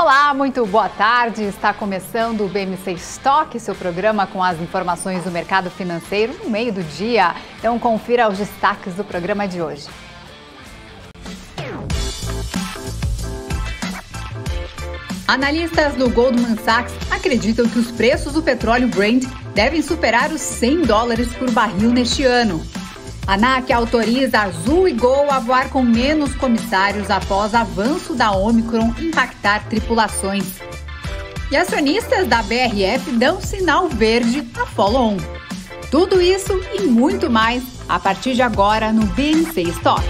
Olá, muito boa tarde. Está começando o BMC Stock, seu programa com as informações do mercado financeiro no meio do dia. Então confira os destaques do programa de hoje. Analistas do Goldman Sachs acreditam que os preços do petróleo Brent devem superar os $100 por barril neste ano. A ANAC autoriza Azul e Gol a voar com menos comissários após avanço da Omicron impactar tripulações. E acionistas da BRF dão sinal verde a follow-on. Tudo isso e muito mais a partir de agora no BMC Stock.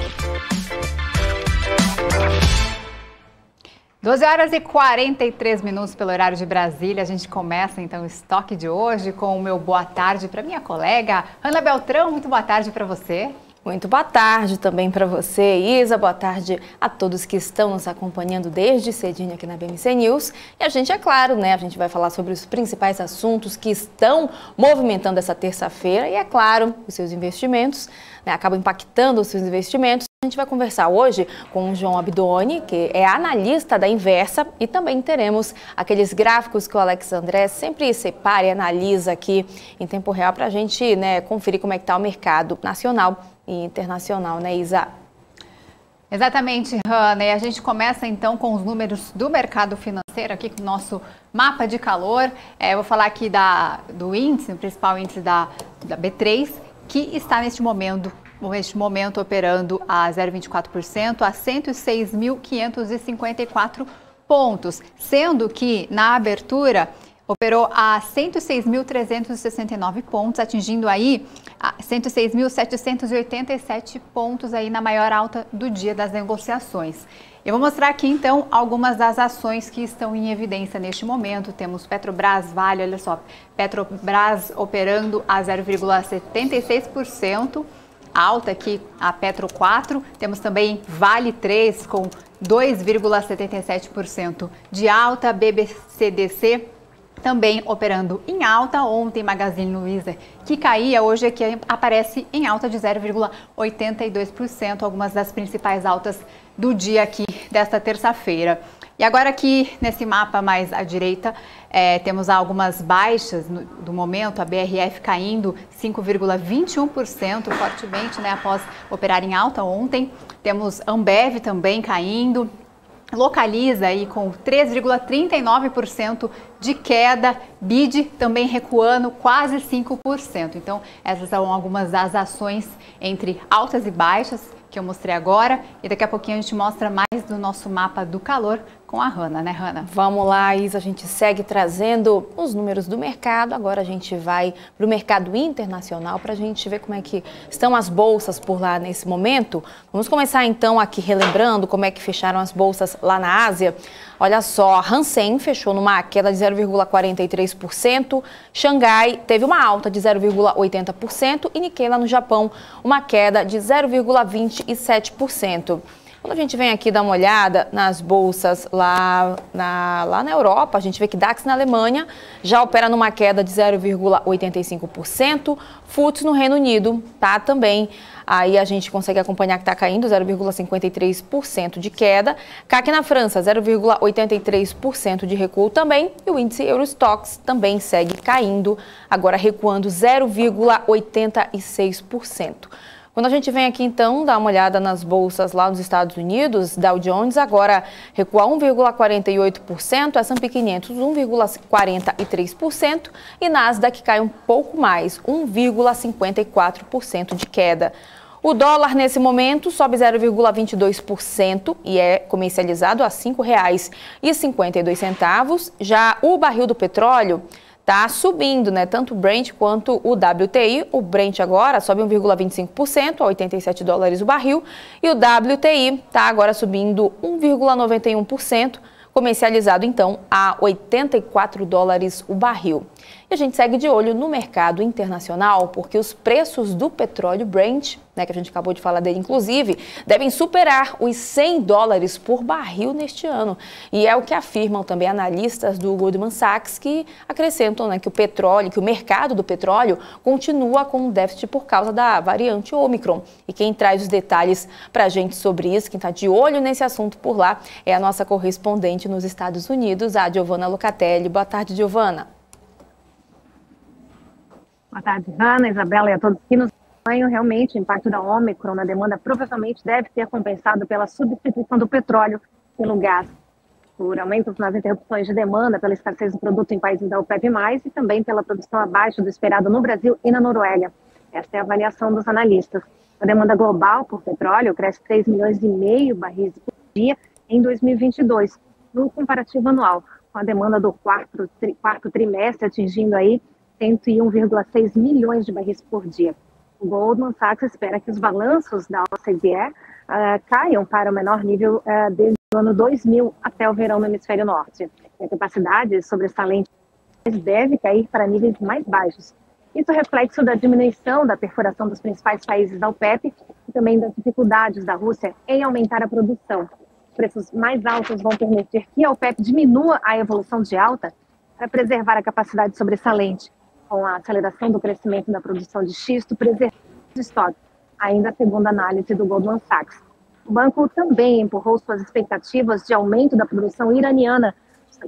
12h43 pelo horário de Brasília. A gente começa então o estoque de hoje com o meu boa tarde para minha colega Ana Beltrão. Muito boa tarde para você. Muito boa tarde também para você, Isa. Boa tarde a todos que estão nos acompanhando desde cedinho aqui na BMC News. E a gente, é claro, né? A gente vai falar sobre os principais assuntos que estão movimentando essa terça-feira e, é claro, os seus investimentos, né? Acabam impactando os seus investimentos. A gente vai conversar hoje com o João Abdoni, que é analista da Inversa, e também teremos aqueles gráficos que o Alex André sempre separa e analisa aqui em tempo real para a gente, né, conferir como é que está o mercado nacional e internacional, né, Isa? Exatamente, Hanna. E a gente começa então com os números do mercado financeiro, aqui com o nosso mapa de calor. Eu vou falar aqui do índice, o principal índice da B3, que está neste momento operando a 0,24% a 106.554 pontos, sendo que na abertura operou a 106.369 pontos, atingindo aí 106.787 pontos aí na maior alta do dia das negociações. Eu vou mostrar aqui então algumas das ações que estão em evidência neste momento. Temos Petrobras, Vale, olha só, Petrobras operando a 0,76%. Alta aqui a Petro 4, temos também Vale 3 com 2,77% de alta, BBCDC também operando em alta. Ontem Magazine Luiza, que caía, hoje aqui aparece em alta de 0,82%, algumas das principais altas do dia aqui desta terça-feira. E agora aqui nesse mapa mais à direita, temos algumas baixas do momento, a BRF caindo 5,21% fortemente, né, após operar em alta ontem. Temos Ambev também caindo, Localiza aí com 3,39% de queda, BID também recuando quase 5%. Então essas são algumas das ações entre altas e baixas que eu mostrei agora, e daqui a pouquinho a gente mostra mais do nosso mapa do calor com a Hanna, né, Hanna? Vamos lá, Isa, a gente segue trazendo os números do mercado. Agora a gente vai para o mercado internacional para a gente ver como é que estão as bolsas por lá nesse momento. Vamos começar então aqui relembrando como é que fecharam as bolsas lá na Ásia. Olha só, a Hansen fechou numa queda de 0,43%, Xangai teve uma alta de 0,80% e Nikkei lá no Japão uma queda de 0,27%. Quando a gente vem aqui dar uma olhada nas bolsas lá na Europa, a gente vê que DAX na Alemanha já opera numa queda de 0,85%, FTSE no Reino Unido tá também. Aí a gente consegue acompanhar que está caindo 0,53% de queda. CAC na França, 0,83% de recuo também. E o índice Eurostoxx também segue caindo, agora recuando 0,86%. Quando a gente vem aqui, então, dar uma olhada nas bolsas lá nos Estados Unidos, Dow Jones agora recua 1,48%, S&P 500 1,43% e Nasdaq cai um pouco mais, 1,54% de queda. O dólar, nesse momento, sobe 0,22% e é comercializado a R$ 5,52. Já o barril do petróleo tá subindo, né? Tanto o Brent quanto o WTI. O Brent agora sobe 1,25% a $87 o barril e o WTI tá agora subindo 1,91%, comercializado então a $84 o barril. E a gente segue de olho no mercado internacional, porque os preços do petróleo Brent, que a gente acabou de falar dele inclusive, devem superar os $100 por barril neste ano. E é o que afirmam também analistas do Goldman Sachs, que acrescentam que o mercado do petróleo continua com um déficit por causa da variante Ômicron. E quem traz os detalhes para a gente sobre isso, quem está de olho nesse assunto por lá, é a nossa correspondente nos Estados Unidos, a Giovana Locatelli. Boa tarde, Giovana. Boa tarde, Ana, Isabela e a todos que nos acompanham. Realmente, o impacto da Ômicron na demanda provavelmente deve ser compensado pela substituição do petróleo pelo gás, por aumentos nas interrupções de demanda, pela escassez do produto em países da OPEP+, e também pela produção abaixo do esperado no Brasil e na Noruega. Esta é a avaliação dos analistas. A demanda global por petróleo cresce 3,5 milhões barris por dia em 2022, no comparativo anual, com a demanda do quarto trimestre atingindo aí 101,6 milhões de barris por dia. O Goldman Sachs espera que os balanços da OCDE caiam para o menor nível desde o ano 2000 até o verão no hemisfério norte. E a capacidade sobressalente deve cair para níveis mais baixos. Isso é reflexo da diminuição da perfuração dos principais países da OPEP e também das dificuldades da Rússia em aumentar a produção. Os preços mais altos vão permitir que a OPEP diminua a evolução de alta para preservar a capacidade sobressalente, com a aceleração do crescimento da produção de xisto, preservando os estoques, ainda segundo a análise do Goldman Sachs. O banco também empurrou suas expectativas de aumento da produção iraniana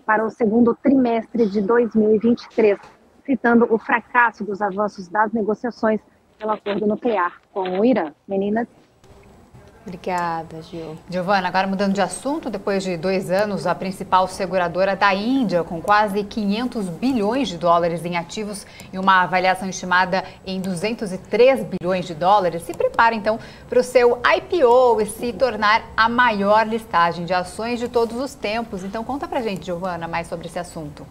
para o segundo trimestre de 2023, citando o fracasso dos avanços das negociações pelo acordo nuclear com o Irã. Meninas? Obrigada, Gil. Giovana, agora mudando de assunto, depois de 2 anos, a principal seguradora da Índia, com quase 500 bilhões de dólares em ativos e uma avaliação estimada em 203 bilhões de dólares, se prepara então para o seu IPO e se tornar a maior listagem de ações de todos os tempos. Então conta pra gente, Giovana, mais sobre esse assunto.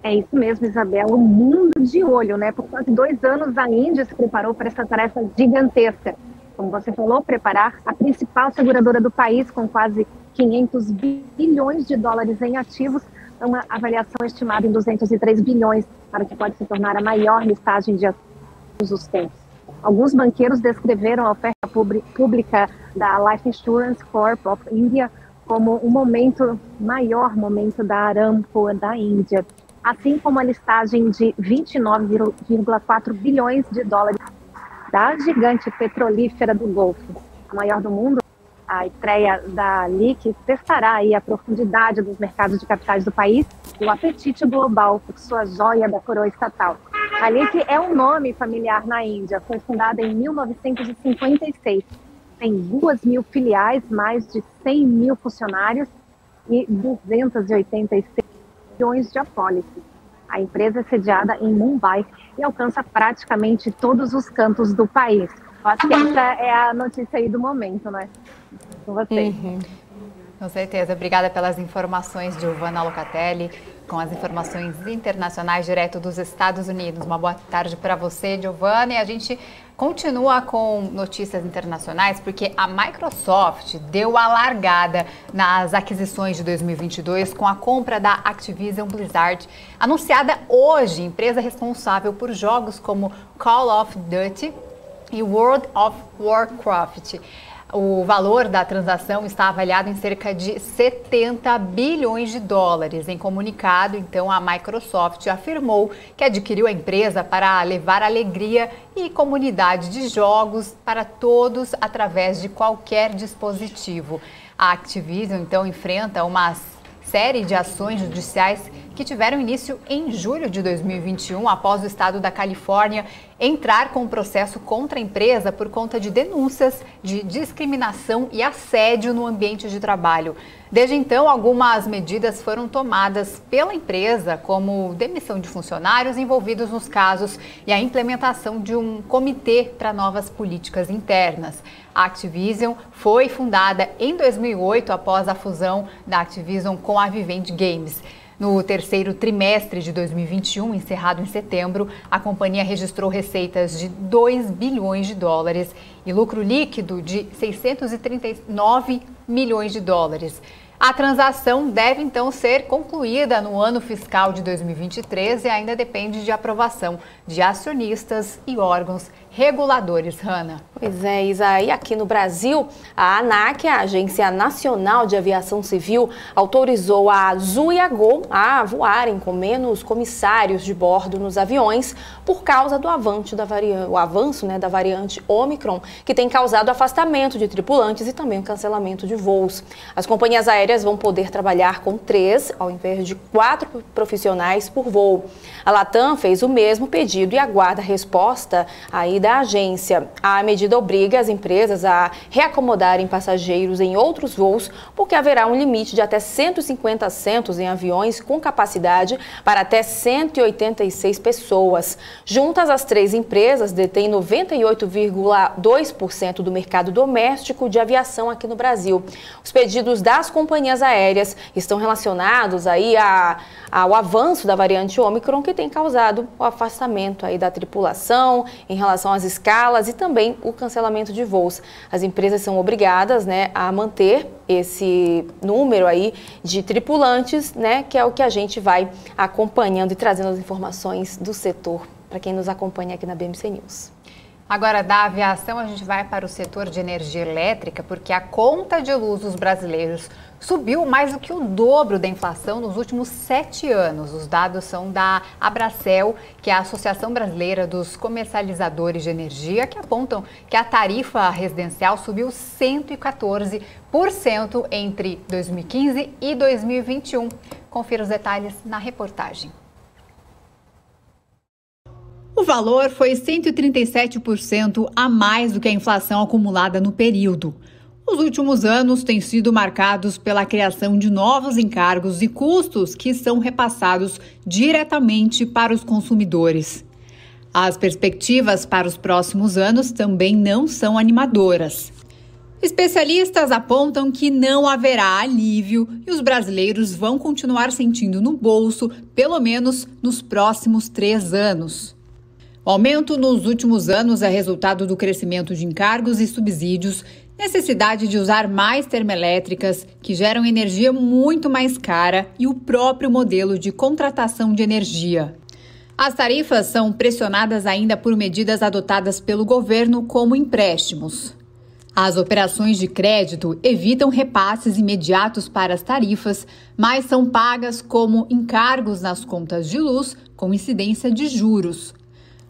É isso mesmo, Isabela, o mundo de olho, né? Por quase 2 anos a Índia se preparou para essa tarefa gigantesca. Como você falou, preparar a principal seguradora do país com quase 500 bilhões de dólares em ativos, uma avaliação estimada em 203 bilhões, para que pode se tornar a maior listagem de ativos de todos os tempos. Alguns banqueiros descreveram a oferta pública da Life Insurance Corp of India como o maior momento da Aramco da Índia, assim como a listagem de 29,4 bilhões de dólares da gigante petrolífera do Golfo, a maior do mundo. A estreia da LIC testará aí a profundidade dos mercados de capitais do país e o apetite global por sua joia da coroa estatal. A LIC é um nome familiar na Índia, foi fundada em 1956, tem 2.000 filiais, mais de 100 mil funcionários e 286 milhões de apólices. A empresa é sediada em Mumbai e alcança praticamente todos os cantos do país. Eu acho que essa é a notícia aí do momento, né? Com você. Com certeza. Obrigada pelas informações, Giovana Locatelli, com as informações internacionais direto dos Estados Unidos. Uma boa tarde para você, Giovana. E a gente continua com notícias internacionais, porque a Microsoft deu a largada nas aquisições de 2022 com a compra da Activision Blizzard, anunciada hoje, empresa responsável por jogos como Call of Duty e World of Warcraft. O valor da transação está avaliado em cerca de 70 bilhões de dólares. Em comunicado, então, a Microsoft afirmou que adquiriu a empresa para levar alegria e comunidade de jogos para todos através de qualquer dispositivo. A Activision, então, enfrenta uma série de ações judiciais que tiveram início em julho de 2021, após o estado da Califórnia entrar com um processo contra a empresa por conta de denúncias de discriminação e assédio no ambiente de trabalho. Desde então, algumas medidas foram tomadas pela empresa, como demissão de funcionários envolvidos nos casos e a implementação de um comitê para novas políticas internas. A Activision foi fundada em 2008 após a fusão da Activision com a Vivendi Games. No terceiro trimestre de 2021, encerrado em setembro, a companhia registrou receitas de 2 bilhões de dólares e lucro líquido de 639 milhões de dólares. A transação deve, então, ser concluída no ano fiscal de 2023 e ainda depende de aprovação de acionistas e órgãos reguladores. Hanna. Pois é, Isa. E aqui no Brasil, a ANAC, a Agência Nacional de Aviação Civil, autorizou a Azul e a Gol a voarem com menos comissários de bordo nos aviões por causa do avanço da variante Ômicron, que tem causado afastamento de tripulantes e também o cancelamento de voos. As companhias aéreas vão poder trabalhar com 3, ao invés de 4 profissionais por voo. A Latam fez o mesmo pedido e aguarda a resposta aí da agência. A medida obriga as empresas a reacomodarem passageiros em outros voos, porque haverá um limite de até 150 assentos em aviões com capacidade para até 186 pessoas. Juntas, as 3 empresas detêm 98,2% do mercado doméstico de aviação aqui no Brasil. Os pedidos das companhias aéreas estão relacionados aí ao avanço da variante Ômicron, que tem causado o afastamento aí da tripulação em relação às escalas e também o cancelamento de voos. As empresas são obrigadas, né, a manter esse número aí de tripulantes, né, que é o que a gente vai acompanhando e trazendo as informações do setor para quem nos acompanha aqui na BMC News. Agora, da aviação, a gente vai para o setor de energia elétrica, porque a conta de luz dos brasileiros subiu mais do que o dobro da inflação nos últimos 7 anos. Os dados são da Abracel, que é a Associação Brasileira dos Comercializadores de Energia, que apontam que a tarifa residencial subiu 114% entre 2015 e 2021. Confira os detalhes na reportagem. O valor foi 137% a mais do que a inflação acumulada no período. Os últimos anos têm sido marcados pela criação de novos encargos e custos que são repassados diretamente para os consumidores. As perspectivas para os próximos anos também não são animadoras. Especialistas apontam que não haverá alívio e os brasileiros vão continuar sentindo no bolso, pelo menos nos próximos 3 anos. O aumento nos últimos anos é resultado do crescimento de encargos e subsídios, necessidade de usar mais termoelétricas, que geram energia muito mais cara, e o próprio modelo de contratação de energia. As tarifas são pressionadas ainda por medidas adotadas pelo governo, como empréstimos. As operações de crédito evitam repasses imediatos para as tarifas, mas são pagas como encargos nas contas de luz, com incidência de juros.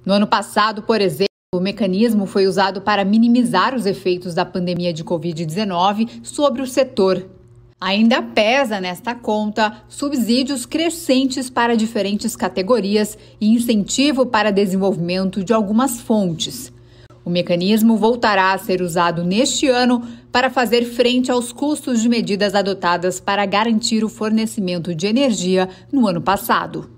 No ano passado, por exemplo, o mecanismo foi usado para minimizar os efeitos da pandemia de Covid-19 sobre o setor. Ainda pesa nesta conta subsídios crescentes para diferentes categorias e incentivo para desenvolvimento de algumas fontes. O mecanismo voltará a ser usado neste ano para fazer frente aos custos de medidas adotadas para garantir o fornecimento de energia no ano passado.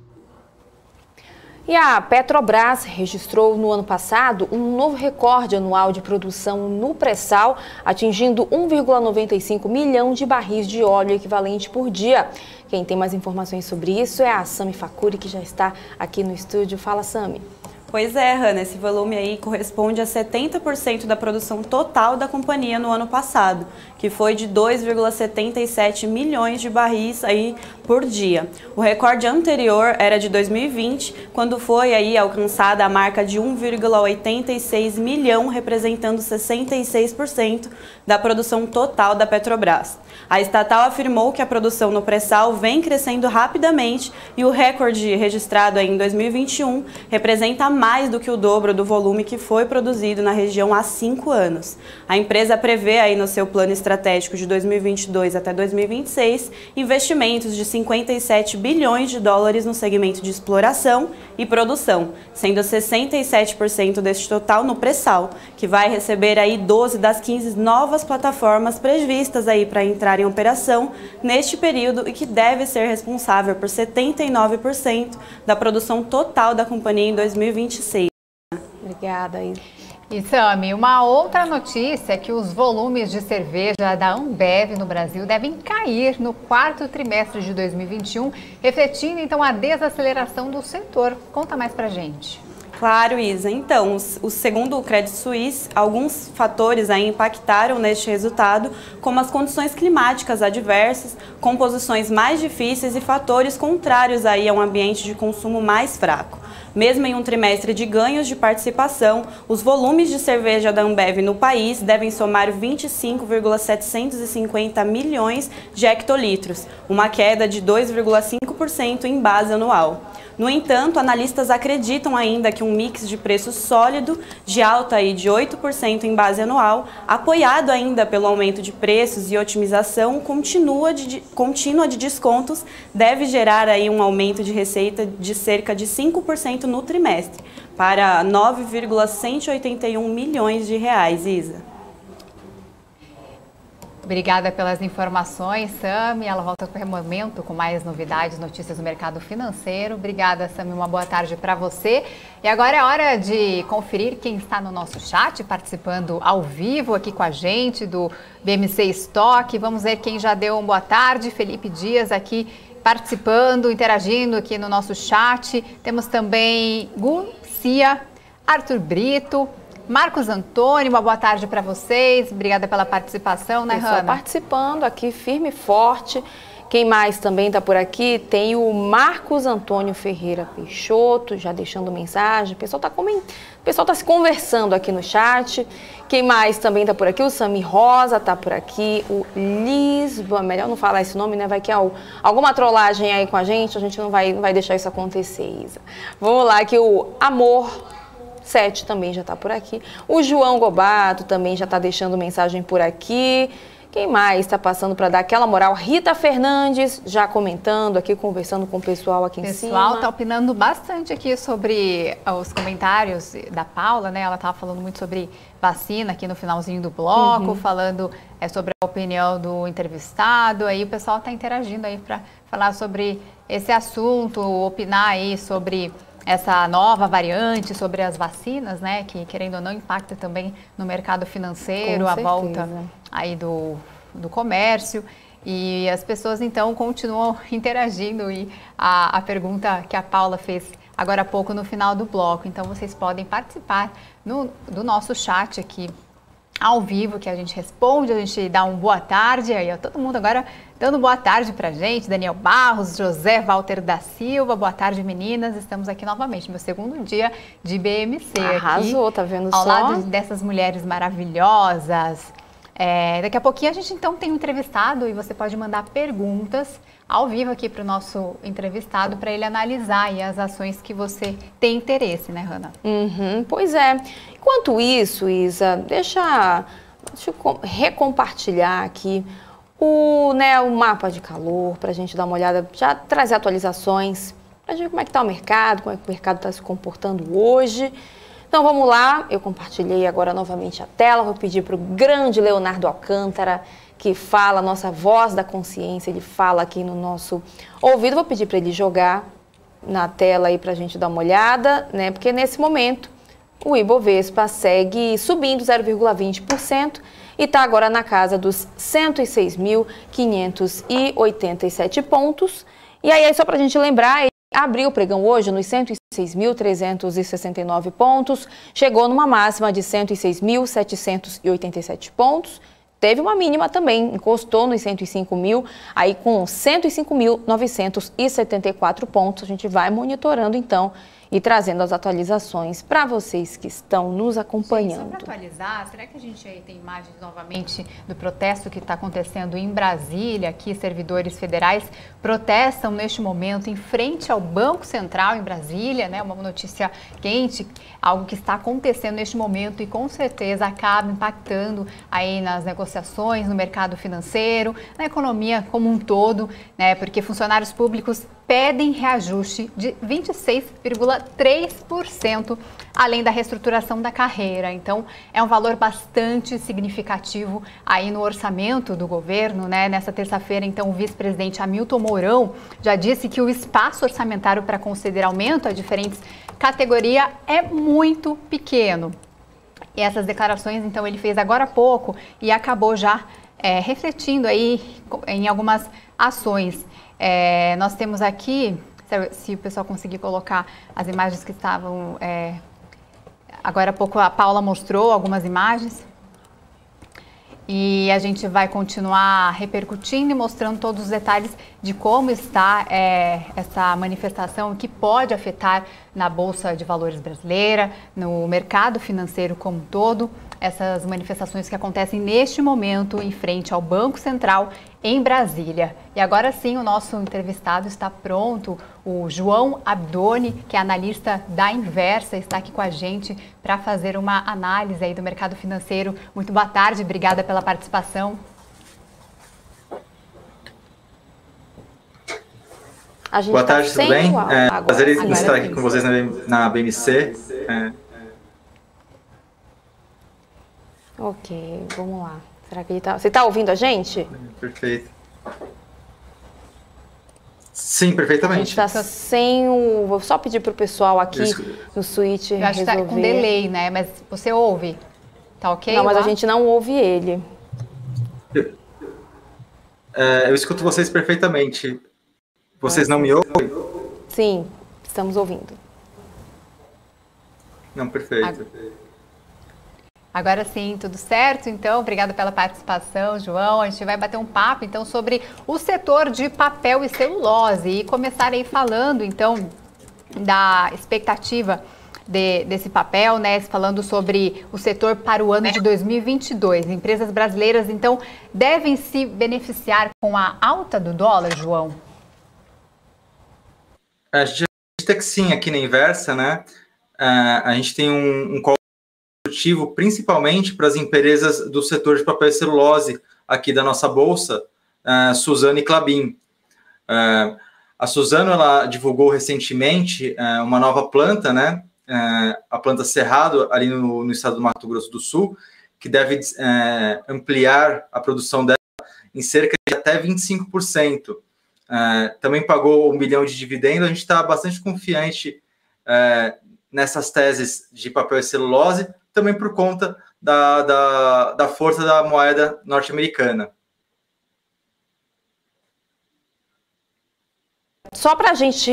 E a Petrobras registrou no ano passado um novo recorde anual de produção no pré-sal, atingindo 1,95 milhão de barris de óleo equivalente por dia. Quem tem mais informações sobre isso é a Sami Facuri, que já está aqui no estúdio. Fala, Sami. Pois é, Hanna, esse volume aí corresponde a 70% da produção total da companhia no ano passado, que foi de 2,77 milhões de barris aí por dia. O recorde anterior era de 2020, quando foi aí alcançada a marca de 1,86 milhão, representando 66% da produção total da Petrobras. A estatal afirmou que a produção no pré-sal vem crescendo rapidamente e o recorde registrado aí em 2021 representa mais do que o dobro do volume que foi produzido na região há 5 anos. A empresa prevê aí no seu plano estratégico de 2022 até 2026 investimentos de 57 bilhões de dólares no segmento de exploração e produção, sendo 67% deste total no pré-sal, que vai receber aí 12 das 15 novas plataformas previstas aí para entrar em operação neste período e que deve ser responsável por 79% da produção total da companhia em 2026. Obrigada, Isa. E Sami, uma outra notícia é que os volumes de cerveja da Ambev no Brasil devem cair no 4º trimestre de 2021, refletindo então a desaceleração do setor. Conta mais pra gente. Claro, Isa. Então, segundo o Credit Suisse, alguns fatores aí impactaram neste resultado, como as condições climáticas adversas, composições mais difíceis e fatores contrários aí a um ambiente de consumo mais fraco. Mesmo em um trimestre de ganhos de participação, os volumes de cerveja da Ambev no país devem somar 25,750 milhões de hectolitros, uma queda de 2,5% em base anual. No entanto, analistas acreditam ainda que um mix de preço sólido, de alta aí de 8% em base anual, apoiado ainda pelo aumento de preços e otimização contínua de descontos, deve gerar aí um aumento de receita de cerca de 5% no trimestre, para 9,181 milhões de reais, Isa. Obrigada pelas informações, Sami. Ela volta a qualquer momento com mais novidades, notícias do mercado financeiro. Obrigada, Sami. Uma boa tarde para você. E agora é hora de conferir quem está no nosso chat, participando ao vivo aqui com a gente do BMC Stock. Vamos ver quem já deu uma boa tarde. Felipe Dias aqui participando, interagindo aqui no nosso chat. Temos também Cia, Arthur Brito, Marcos Antônio, uma boa tarde para vocês. Obrigada pela participação, né, Hanna? Participando aqui, firme e forte. Quem mais também está por aqui? Tem o Marcos Antônio Ferreira Peixoto, já deixando mensagem. O pessoal está se conversando aqui no chat. Quem mais também está por aqui? O Sami Rosa está por aqui. O Lisboa, melhor não falar esse nome, né? Vai que há alguma trollagem aí com a gente não vai deixar isso acontecer, Isa. Vamos lá, que o Amor 7 também já está por aqui. O João Gobato também já está deixando mensagem por aqui. Quem mais está passando para dar aquela moral? Rita Fernandes já comentando aqui, conversando com o pessoal aqui em cima. O pessoal está opinando bastante aqui sobre os comentários da Paula, né? Ela estava falando muito sobre vacina aqui no finalzinho do bloco, falando sobre a opinião do entrevistado. Aí o pessoal está interagindo aí para falar sobre esse assunto, opinar aí sobre essa nova variante, sobre as vacinas, né, que querendo ou não impacta também no mercado financeiro, a volta aí do comércio, e as pessoas então continuam interagindo, e a pergunta que a Paula fez agora há pouco no final do bloco, então vocês podem participar do nosso chat aqui ao vivo, que a gente responde, a gente dá um boa tarde, aí ó, todo mundo agora dando boa tarde pra gente, Daniel Barros, José Walter da Silva, boa tarde meninas, estamos aqui novamente, meu segundo dia de BMC. Arrasou, aqui, tá vendo ao só? Ao lado dessas mulheres maravilhosas. Daqui a pouquinho a gente então tem um entrevistado e você pode mandar perguntas ao vivo aqui para o nosso entrevistado para ele analisar aí as ações que você tem interesse, né, Hanna? Pois é. Enquanto isso, Isa, deixa eu recompartilhar aqui o mapa de calor para a gente dar uma olhada, já trazer atualizações para a gente ver como é que está o mercado, como é que o mercado está se comportando hoje. Então vamos lá, eu compartilhei agora novamente a tela, vou pedir para o grande Leonardo Alcântara, que fala, a nossa voz da consciência, ele fala aqui no nosso ouvido, vou pedir para ele jogar na tela aí para a gente dar uma olhada, né? Porque nesse momento o Ibovespa segue subindo 0,20% e está agora na casa dos 106.587 pontos. E aí só para a gente lembrar, ele abriu o pregão hoje nos 106.369 pontos, chegou numa máxima de 106.787 pontos, teve uma mínima também, encostou nos 105 mil, aí com 105.974 pontos, a gente vai monitorando então e trazendo as atualizações para vocês que estão nos acompanhando. Só para atualizar, será que a gente aí tem imagens novamente do protesto que está acontecendo em Brasília? Aqui, servidores federais protestam neste momento em frente ao Banco Central em Brasília, né? Uma notícia quente, algo que está acontecendo neste momento e com certeza acaba impactando aí nas negociações, no mercado financeiro, na economia como um todo, né? Porque funcionários públicos pedem reajuste de 26,3%, além da reestruturação da carreira. Então, é um valor bastante significativo aí no orçamento do governo, né? Nessa terça-feira, então, o vice-presidente Hamilton Mourão já disse que o espaço orçamentário para conceder aumento a diferentes categorias é muito pequeno. E essas declarações, então, ele fez agora há pouco e acabou já refletindo aí em algumas ações. Nós temos aqui, se o pessoal conseguir colocar as imagens que estavam Agora há pouco a Paula mostrou algumas imagens. E a gente vai continuar repercutindo e mostrando todos os detalhes de como está essa manifestação que pode afetar na Bolsa de Valores brasileira, no mercado financeiro como um todo. Essas manifestações que acontecem neste momento em frente ao Banco Central em Brasília. E agora sim, o nosso entrevistado está pronto, o João Abdoni, que é analista da Inversa, está aqui com a gente para fazer uma análise aí do mercado financeiro. Muito boa tarde, obrigada pela participação. Boa tarde, tudo bem? Prazer em estar aqui com vocês na BMC. Ok, vamos lá. Será que ele tá... Você está ouvindo a gente? Perfeito. Sim, perfeitamente. A gente está sem o... Vou só pedir para o pessoal aqui no Switch resolver. Eu acho que está com delay, né? Mas você ouve? Tá ok? Não, mas a gente não ouve ele. Eu escuto vocês perfeitamente. Vocês não me ouvem? Sim, estamos ouvindo. Não, perfeito. Agora sim, tudo certo? Então, obrigada pela participação, João. A gente vai bater um papo, então, sobre o setor de papel e celulose e começar aí falando, então, da expectativa desse papel, né? Falando sobre o setor para o ano de 2022. Empresas brasileiras, então, devem se beneficiar com a alta do dólar, João? A gente acredita que sim, aqui na Inversa, né? A gente tem um principalmente para as empresas do setor de papel e celulose aqui da nossa bolsa, Suzano e Klabin. A Suzano, ela divulgou recentemente uma nova planta, né? A planta Cerrado, ali no estado do Mato Grosso do Sul, que deve ampliar a produção dela em cerca de até 25%. Também pagou 1 bilhão de dividendo. A gente está bastante confiante nessas teses de papel e celulose, também por conta da força da moeda norte-americana. Só para a gente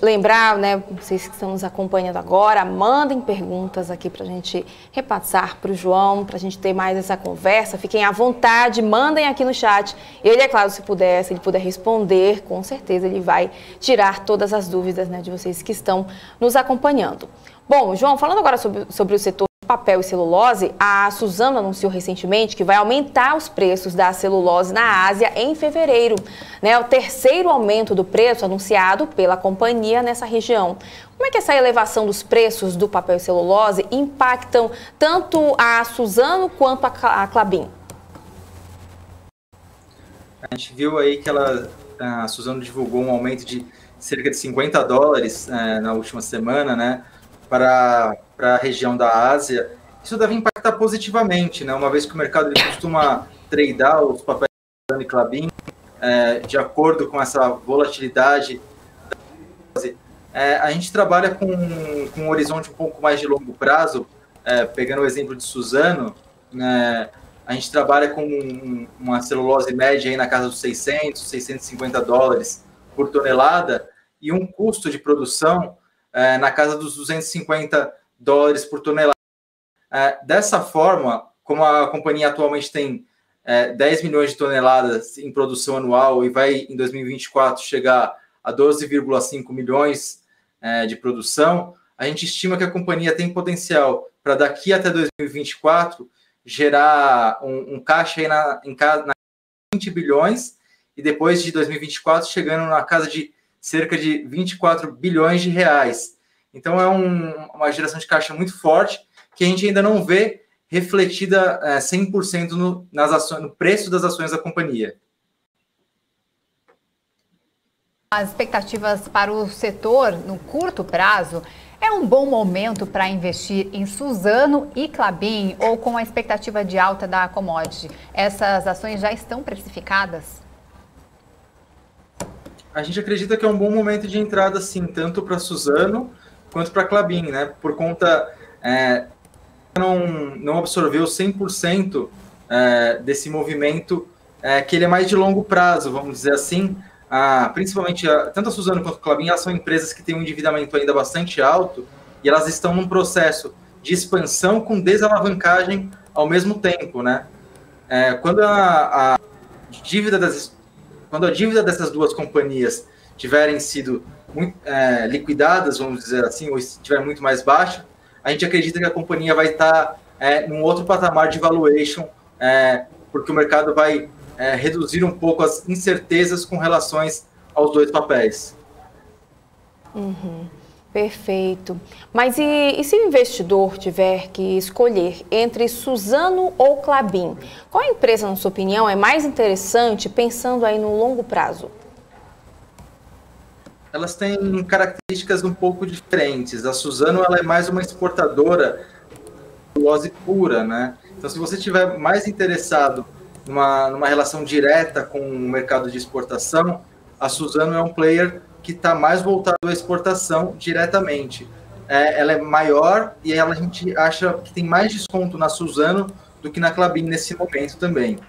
lembrar, né, vocês que estão nos acompanhando agora, mandem perguntas aqui para a gente repassar para o João, para a gente ter mais essa conversa. Fiquem à vontade, mandem aqui no chat. Ele, é claro, se ele puder responder, com certeza ele vai tirar todas as dúvidas, né, de vocês que estão nos acompanhando. Bom, João, falando agora sobre o setor papel e celulose, a Suzano anunciou recentemente que vai aumentar os preços da celulose na Ásia em fevereiro, né? O terceiro aumento do preço anunciado pela companhia nessa região. Como é que essa elevação dos preços do papel e celulose impactam tanto a Suzano quanto a Klabin? A gente viu aí que a Suzano divulgou um aumento de cerca de $50 na última semana, né? Para a região da Ásia. Isso deve impactar positivamente, né? Uma vez que o mercado ele costuma tradear os papéis de Klabin de acordo com essa volatilidade. A gente trabalha com um horizonte um pouco mais de longo prazo, pegando o exemplo de Suzano, né? A gente trabalha com uma celulose média aí na casa dos $650 por tonelada e um custo de produção na casa dos $250 por tonelada. Dessa forma, como a companhia atualmente tem 10 milhões de toneladas em produção anual e vai, em 2024, chegar a 12,5 milhões de produção, a gente estima que a companhia tem potencial para, daqui até 2024, gerar um caixa aí na 20 bilhões e depois de 2024 chegando na casa de cerca de 24 bilhões de reais. Então, é uma geração de caixa muito forte que a gente ainda não vê refletida 100% no preço das ações da companhia. As expectativas para o setor no curto prazo, é um bom momento para investir em Suzano e Klabin ou com a expectativa de alta da commodity? Essas ações já estão precificadas? A gente acredita que é um bom momento de entrada, sim, tanto para Suzano quanto para a Klabin, né? Por conta não absorveu 100% desse movimento, que ele é mais de longo prazo, vamos dizer assim. Principalmente, tanto a Suzano quanto a Klabin, elas são empresas que têm um endividamento ainda bastante alto e elas estão num processo de expansão com desalavancagem ao mesmo tempo, né? Quando a dívida dessas duas companhias tiverem sido liquidadas, vamos dizer assim, ou estiver muito mais baixa, a gente acredita que a companhia vai estar num outro patamar de valuation, porque o mercado vai reduzir um pouco as incertezas com relações aos dois papéis. Perfeito. Mas e se o investidor tiver que escolher entre Suzano ou Klabin, qual empresa, na sua opinião, é mais interessante pensando aí no longo prazo? Elas têm características um pouco diferentes. A Suzano ela é mais uma exportadora de celulose pura, né? Então, se você estiver mais interessado numa relação direta com o mercado de exportação, a Suzano é um player que está mais voltado à exportação diretamente. Ela é maior e a gente acha que tem mais desconto na Suzano do que na Klabin nesse momento também.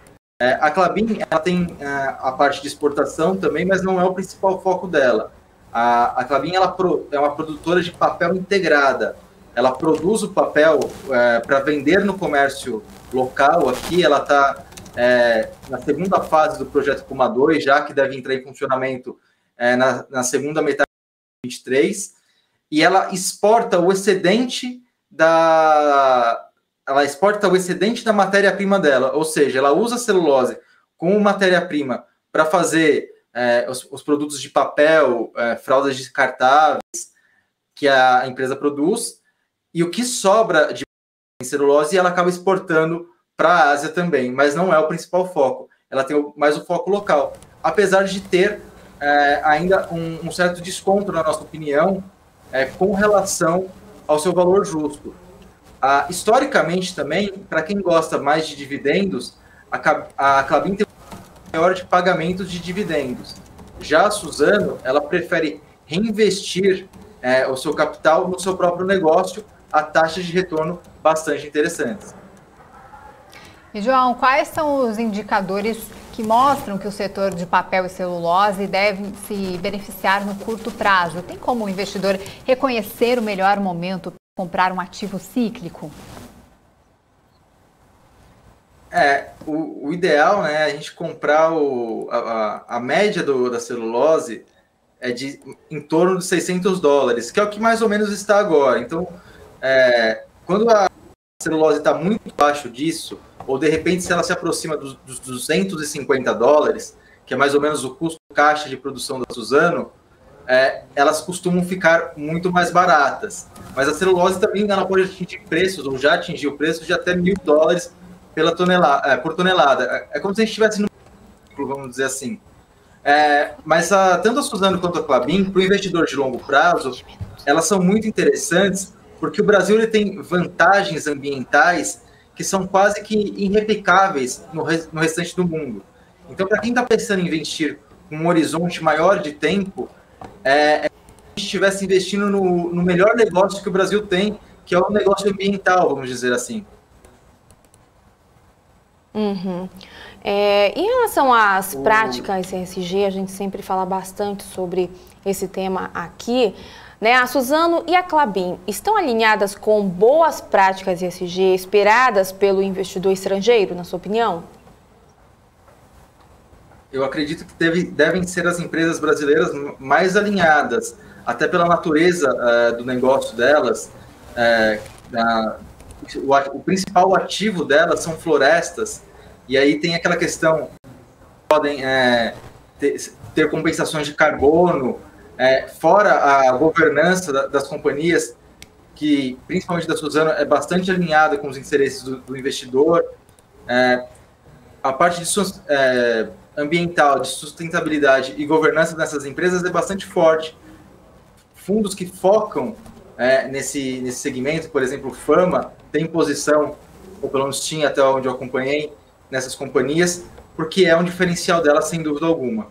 A Klabin ela tem a parte de exportação também, mas não é o principal foco dela. A Klabin ela é uma produtora de papel integrada. Ela produz o papel para vender no comércio local. Aqui ela está na segunda fase do projeto Puma II, já que deve entrar em funcionamento na segunda metade de 2023, e ela exporta o excedente da matéria-prima dela, ou seja, ela usa a celulose como matéria-prima para fazer os produtos de papel, fraldas descartáveis que a empresa produz, e o que sobra de celulose ela acaba exportando para a Ásia também, mas não é o principal foco. Ela tem mais o foco local, apesar de ter ainda um certo desconto, na nossa opinião, com relação ao seu valor justo. Historicamente também, para quem gosta mais de dividendos, a Klabin tem um maior de pagamentos de dividendos. Já a Suzano, ela prefere reinvestir o seu capital no seu próprio negócio a taxas de retorno bastante interessantes. E, João, quais são os indicadores que mostram que o setor de papel e celulose deve se beneficiar no curto prazo? Tem como o investidor reconhecer o melhor momento para comprar um ativo cíclico? O ideal, né, é a gente comprar a média da celulose de em torno de $600, que é o que mais ou menos está agora. Então, quando a celulose está muito abaixo disso, ou de repente se ela se aproxima dos $250, que é mais ou menos o custo caixa de produção da Suzano, elas costumam ficar muito mais baratas. Mas a celulose também ela pode atingir preços, ou já atingiu preços de até $1.000 por tonelada. É como se a gente estivesse no ciclo, vamos dizer assim. Mas tanto a Suzano quanto a Klabin, para o investidor de longo prazo, elas são muito interessantes, porque o Brasil ele tem vantagens ambientais que são quase que irreplicáveis no restante do mundo. Então, para quem está pensando em investir um horizonte maior de tempo, é como se a gente estivesse investindo no melhor negócio que o Brasil tem, que é o negócio ambiental, vamos dizer assim. Em relação às práticas ESG, a gente sempre fala bastante sobre esse tema aqui, né? A Suzano e a Klabin estão alinhadas com boas práticas ESG esperadas pelo investidor estrangeiro, na sua opinião? Eu acredito que devem ser as empresas brasileiras mais alinhadas, até pela natureza do negócio delas. O principal ativo delas são florestas, e aí tem aquela questão, podem ter compensações de carbono, fora a governança das companhias, que principalmente da Suzano é bastante alinhada com os interesses do investidor. A parte ambiental, de sustentabilidade e governança dessas empresas é bastante forte. Fundos que focam nesse segmento, por exemplo, Fama, tem posição, ou pelo menos tinha até onde eu acompanhei, nessas companhias, porque é um diferencial dela, sem dúvida alguma.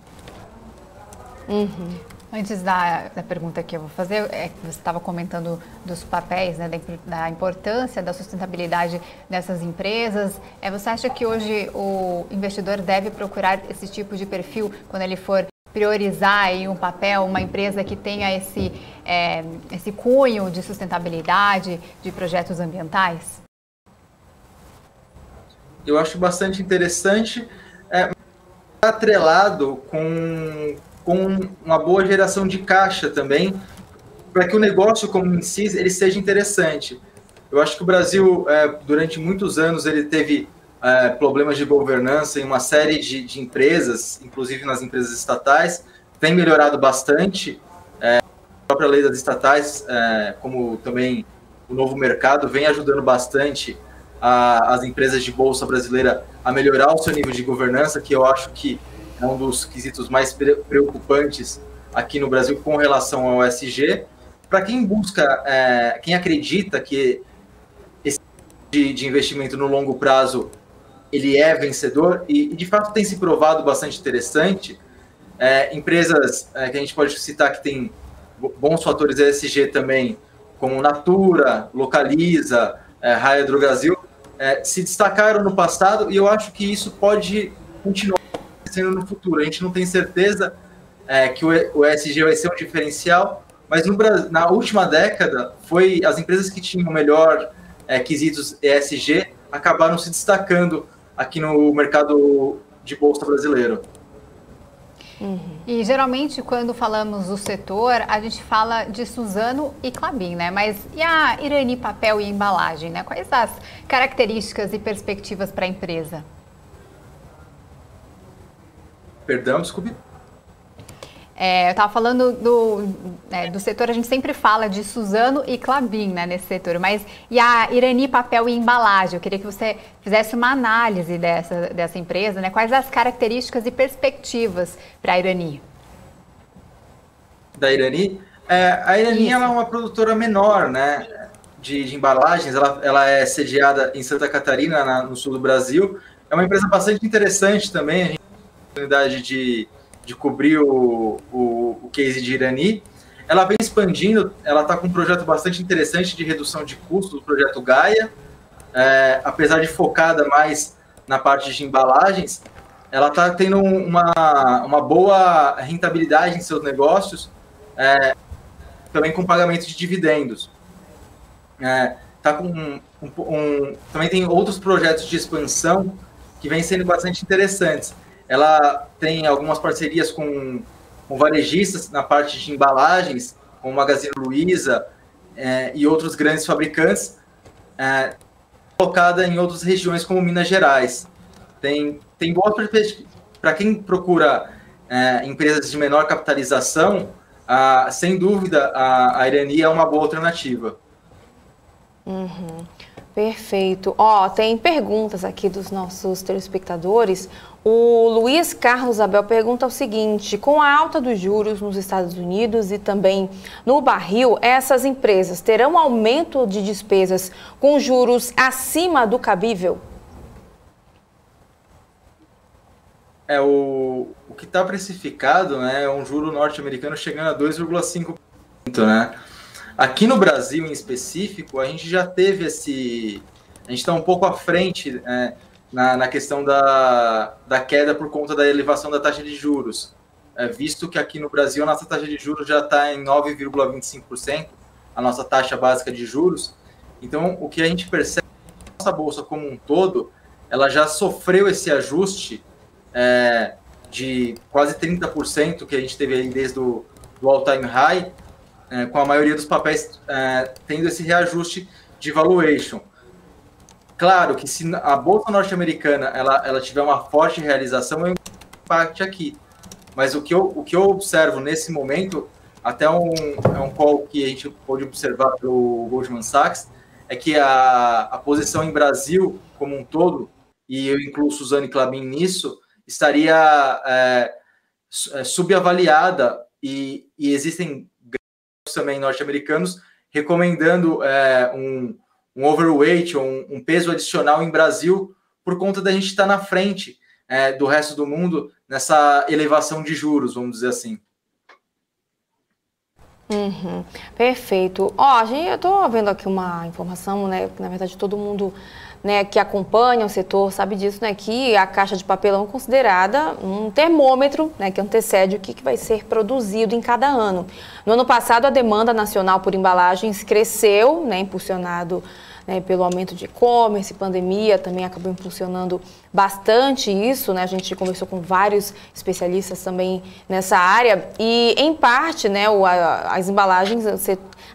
Antes da pergunta que eu vou fazer, você estava comentando dos papéis, né, da importância da sustentabilidade dessas empresas. Você acha que hoje o investidor deve procurar esse tipo de perfil quando ele for priorizar aí um papel, uma empresa que tenha esse cunho de sustentabilidade, de projetos ambientais? Eu acho bastante interessante, atrelado com uma boa geração de caixa também, para que o negócio como em si ele seja interessante. Eu acho que o Brasil, durante muitos anos, ele teve problemas de governança em uma série de empresas, inclusive nas empresas estatais, tem melhorado bastante. A própria lei das estatais, como também o novo mercado, vem ajudando bastante as empresas de bolsa brasileira a melhorar o seu nível de governança, que eu acho que é um dos quesitos mais preocupantes aqui no Brasil com relação ao ESG. Para quem busca, quem acredita que esse tipo de investimento no longo prazo ele é vencedor e de fato tem se provado bastante interessante, empresas que a gente pode citar que tem bons fatores ESG também, como Natura, Localiza, Raia Drogasil, se destacaram no passado, e eu acho que isso pode continuar acontecendo no futuro. A gente não tem certeza que o ESG vai ser um diferencial, mas na última década, as empresas que tinham melhor quesitos ESG acabaram se destacando aqui no mercado de bolsa brasileiro. E geralmente quando falamos do setor, a gente fala de Suzano e Klabin, né? Mas e a Irani Papel e Embalagem, né? Quais as características e perspectivas para a empresa? Perdão, desculpe. Eu estava falando do setor, a gente sempre fala de Suzano e Klabin, né, nesse setor, mas e a Irani Papel e Embalagem? Eu queria que você fizesse uma análise dessa empresa, né? Quais as características e perspectivas para a Irani? Da Irani? A Irani ela é uma produtora menor, né, de embalagens, ela é sediada em Santa Catarina, no sul do Brasil. É uma empresa bastante interessante também, a gente tem a oportunidade de cobrir o case de Irani. Ela vem expandindo, ela está com um projeto bastante interessante de redução de custos, o projeto Gaia, apesar de focada mais na parte de embalagens, ela está tendo uma boa rentabilidade em seus negócios, também com pagamento de dividendos. Também tem outros projetos de expansão que vêm sendo bastante interessantes. Ela tem algumas parcerias com varejistas na parte de embalagens, como Magazine Luiza e outros grandes fabricantes, colocada em outras regiões como Minas Gerais. Tem boas perspectivas. Para quem procura empresas de menor capitalização, sem dúvida a Irani é uma boa alternativa. Perfeito. Tem perguntas aqui dos nossos telespectadores. O Luiz Carlos Abel pergunta o seguinte: com a alta dos juros nos Estados Unidos e também no barril, essas empresas terão aumento de despesas com juros acima do cabível? O que está precificado, né, é um juro norte-americano chegando a 2,5%, né? Aqui no Brasil, em específico, a gente já teve a gente está um pouco à frente na questão da queda por conta da elevação da taxa de juros, visto que aqui no Brasil a nossa taxa de juros já está em 9,25%, a nossa taxa básica de juros. Então, o que a gente percebe é que a nossa bolsa como um todo, ela já sofreu esse ajuste de quase 30% que a gente teve aí desde o all-time high, com a maioria dos papéis tendo esse reajuste de valuation. Claro que se a bolsa norte-americana ela tiver uma forte realização, é um impacto aqui. Mas o que eu observo nesse momento, até um call que a gente pode observar pelo Goldman Sachs, é que a posição em Brasil como um todo, e eu incluo Suzano e Klabin nisso, estaria subavaliada, e existem também norte-americanos recomendando um overweight ou um peso adicional em Brasil por conta da gente estar na frente do resto do mundo nessa elevação de juros, vamos dizer assim. Perfeito. Ó, eu estou vendo aqui uma informação, né, que na verdade todo mundo, né, que acompanha o setor sabe disso, né, que a caixa de papelão é considerada um termômetro, né, que antecede o que vai ser produzido em cada ano. No ano passado, a demanda nacional por embalagens cresceu, né, impulsionado, né, pelo aumento de e-commerce, pandemia também acabou impulsionando bastante isso, né? A gente conversou com vários especialistas também nessa área e, em parte, né, as embalagens,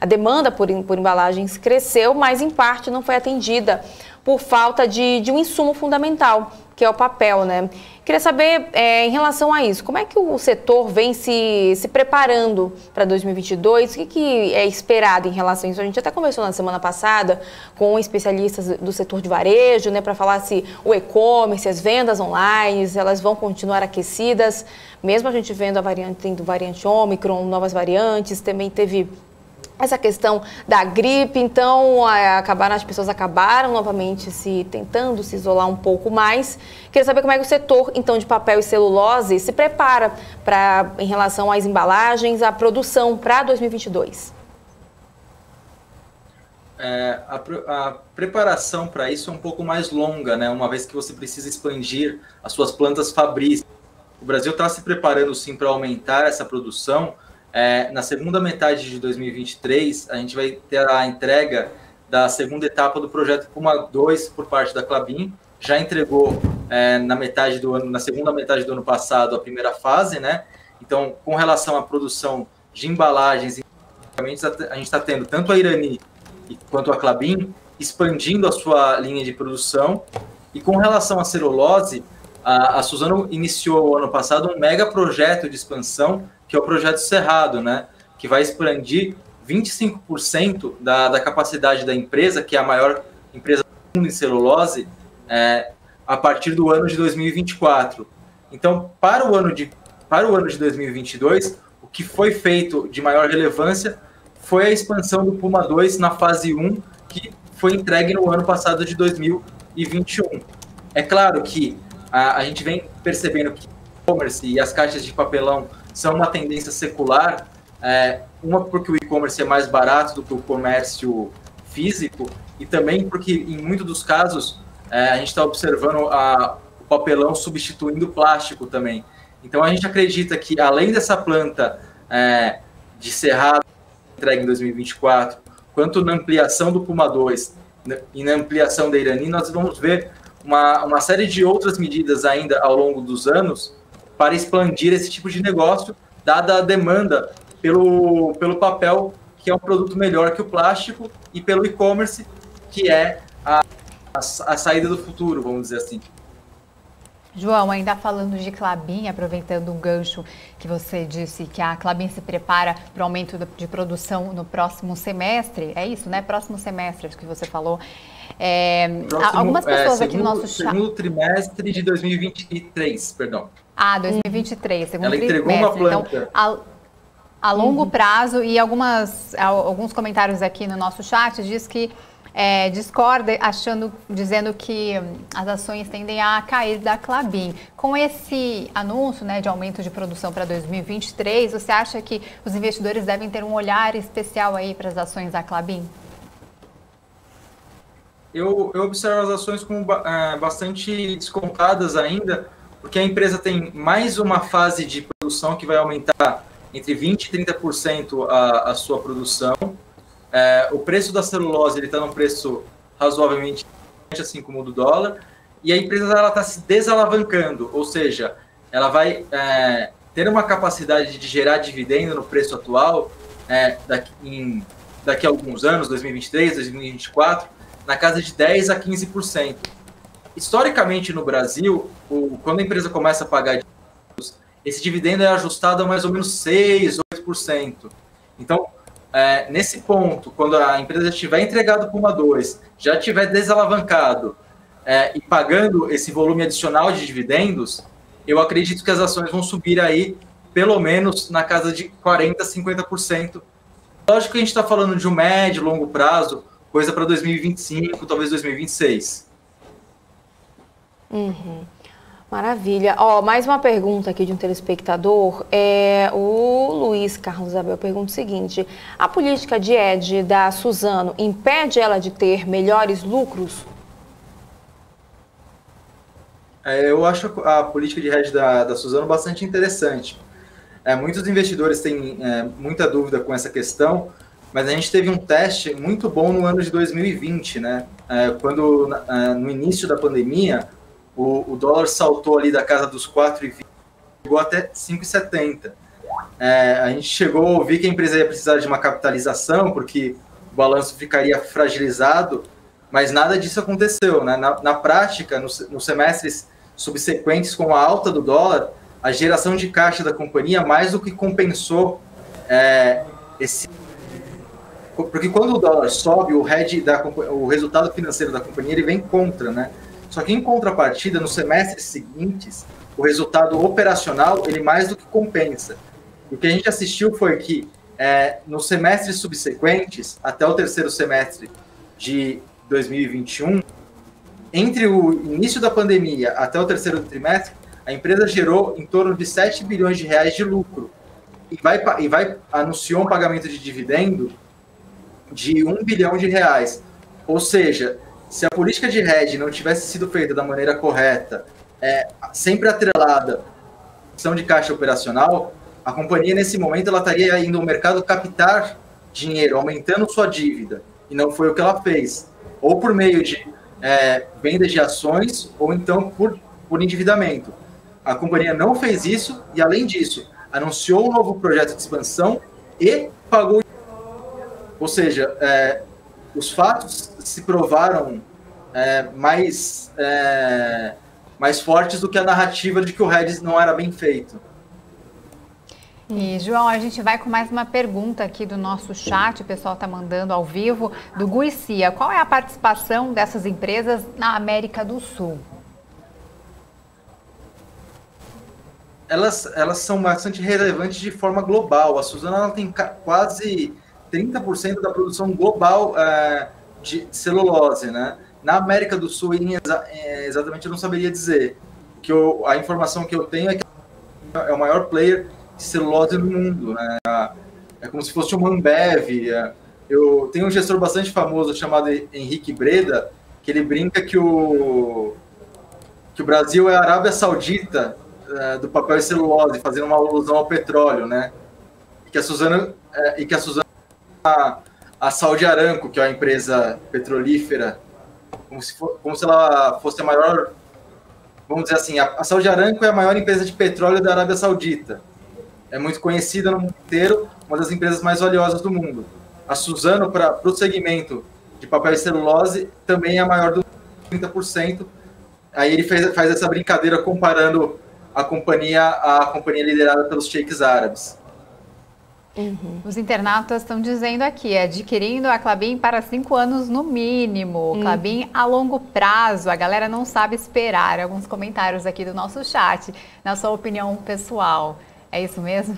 a demanda por embalagens cresceu, mas em parte não foi atendida por falta de um insumo fundamental, que é o papel, né? Queria saber, em relação a isso, como é que o setor vem se preparando para 2022? O que é esperado em relação a isso? A gente até conversou na semana passada com especialistas do setor de varejo, né, para falar se o e-commerce, as vendas online, elas vão continuar aquecidas, mesmo a gente vendo tendo variante Ômicron, novas variantes, também teve essa questão da gripe, então as pessoas acabaram novamente tentando se isolar um pouco mais. Queria saber como é que o setor, então, de papel e celulose se prepara em relação às embalagens, à produção para 2022. A preparação para isso é um pouco mais longa, né? Uma vez que você precisa expandir as suas plantas fabris. O Brasil está se preparando, sim, para aumentar essa produção. Na segunda metade de 2023, a gente vai ter a entrega da segunda etapa do projeto Puma II por parte da Klabin. Já entregou na segunda metade do ano passado a primeira fase, né? Então, com relação à produção de embalagens, a gente está tendo tanto a Irani quanto a Klabin expandindo a sua linha de produção. E com relação à celulose, a Suzano iniciou ano passado um mega projeto de expansão, que é o projeto Cerrado, né? Que vai expandir 25% da capacidade da empresa, que é a maior empresa do mundo em celulose, a partir do ano de 2024. Então, para o ano de 2022, o que foi feito de maior relevância foi a expansão do Puma II na fase 1, que foi entregue no ano passado de 2021. É claro que a gente vem percebendo que o e-commerce e as caixas de papelão são uma tendência secular, uma porque o e-commerce é mais barato do que o comércio físico, e também porque, em muitos dos casos, a gente está observando o papelão substituindo o plástico também. Então, a gente acredita que, além dessa planta de Cerrado entregue em 2024, quanto na ampliação do Puma II e na ampliação da Irani, nós vamos ver uma série de outras medidas ainda ao longo dos anos para expandir esse tipo de negócio, dada a demanda pelo papel, que é um produto melhor que o plástico, e pelo e-commerce, que é a saída do futuro, vamos dizer assim. João, ainda falando de Klabin, aproveitando o gancho que você disse que a Klabin se prepara para o aumento de produção no próximo semestre, é isso, né? Próximo semestre, acho que você falou. Algumas pessoas aqui no nosso chat... Segundo trimestre de 2023, perdão. 2023, segundo Ela trimestre. entregou uma planta. Então, a longo prazo, e alguns comentários aqui no nosso chat diz que discorda, dizendo que as ações tendem a cair da Klabin. Com esse anúncio, né, de aumento de produção para 2023, você acha que os investidores devem ter um olhar especial aí para as ações da Klabin? Eu observo as ações como bastante descontadas ainda, porque a empresa tem mais uma fase de produção que vai aumentar entre 20% e 30% a sua produção. O preço da celulose está num preço razoavelmente assim como o do dólar, e a empresa está se desalavancando, ou seja, ela vai ter uma capacidade de gerar dividendo no preço atual daqui a alguns anos, 2023, 2024, na casa de 10% a 15%. Historicamente, no Brasil, quando a empresa começa a pagar dividendos, esse dividendo é ajustado a mais ou menos 6%, 8%. Então, nesse ponto, quando a empresa tiver entregado Puma II, já tiver desalavancado e pagando esse volume adicional de dividendos, eu acredito que as ações vão subir aí, pelo menos na casa de 40%, 50%. Lógico que a gente está falando de um médio, longo prazo, coisa para 2025, talvez 2026. Maravilha. Mais uma pergunta aqui de um telespectador. O Luiz Carlos Abel pergunta o seguinte: a política de hedge da Suzano impede ela de ter melhores lucros? Eu acho a política de hedge da Suzano bastante interessante. Muitos investidores têm muita dúvida com essa questão, mas a gente teve um teste muito bom no ano de 2020, né? Quando, no início da pandemia, o dólar saltou ali da casa dos 4,20, chegou até 5,70. A gente viu que a empresa ia precisar de uma capitalização, porque o balanço ficaria fragilizado, mas nada disso aconteceu, né? Na prática, nos semestres subsequentes, com a alta do dólar, a geração de caixa da companhia mais do que compensou porque quando o dólar sobe, o resultado financeiro da companhia ele vem contra, né? Só que em contrapartida, nos semestres seguintes, o resultado operacional ele mais do que compensa. O que a gente assistiu foi que nos semestres subsequentes, até o terceiro semestre de 2021, entre o início da pandemia até o terceiro trimestre, a empresa gerou em torno de 7 bilhões de reais de lucro e anunciou um pagamento de dividendo de 1 bilhão de reais. Ou seja, se a política de hedge não tivesse sido feita da maneira correta, sempre atrelada à gestão de caixa operacional, a companhia nesse momento ela estaria indo ao mercado captar dinheiro, aumentando sua dívida, e não foi o que ela fez. Ou por meio de venda de ações, ou então por endividamento. A companhia não fez isso e, além disso, anunciou um novo projeto de expansão e pagou. Ou seja, os fatos se provaram mais fortes do que a narrativa de que o hedge não era bem feito. E, João, a gente vai com mais uma pergunta aqui do nosso chat, o pessoal está mandando ao vivo, do Guicia. Qual é a participação dessas empresas na América do Sul? Elas são bastante relevantes de forma global. A Suzano ela tem quase 30% da produção global de celulose, né? Na América do Sul, exatamente eu não saberia dizer. A informação que eu tenho é que é o maior player de celulose no mundo, né? É como se fosse uma Ambev. Eu tenho um gestor bastante famoso chamado Henrique Breda, que ele brinca que o Brasil é a Arábia Saudita do papel e celulose, fazendo uma alusão ao petróleo, né? Que a Suzano a Saudi Aramco, que é a empresa petrolífera, como se ela fosse a maior, vamos dizer assim, a Saudi Aramco é a maior empresa de petróleo da Arábia Saudita. É muito conhecida no mundo inteiro, uma das empresas mais valiosas do mundo. A Suzano, para o segmento de papel e celulose, também é a maior do 30%. Aí ele faz essa brincadeira comparando a companhia liderada pelos sheiks árabes. Uhum. Os internautas estão dizendo aqui, adquirindo a Klabin para 5 anos no mínimo. Klabin a longo prazo, a galera não sabe esperar. Alguns comentários aqui do nosso chat, na sua opinião pessoal. É isso mesmo?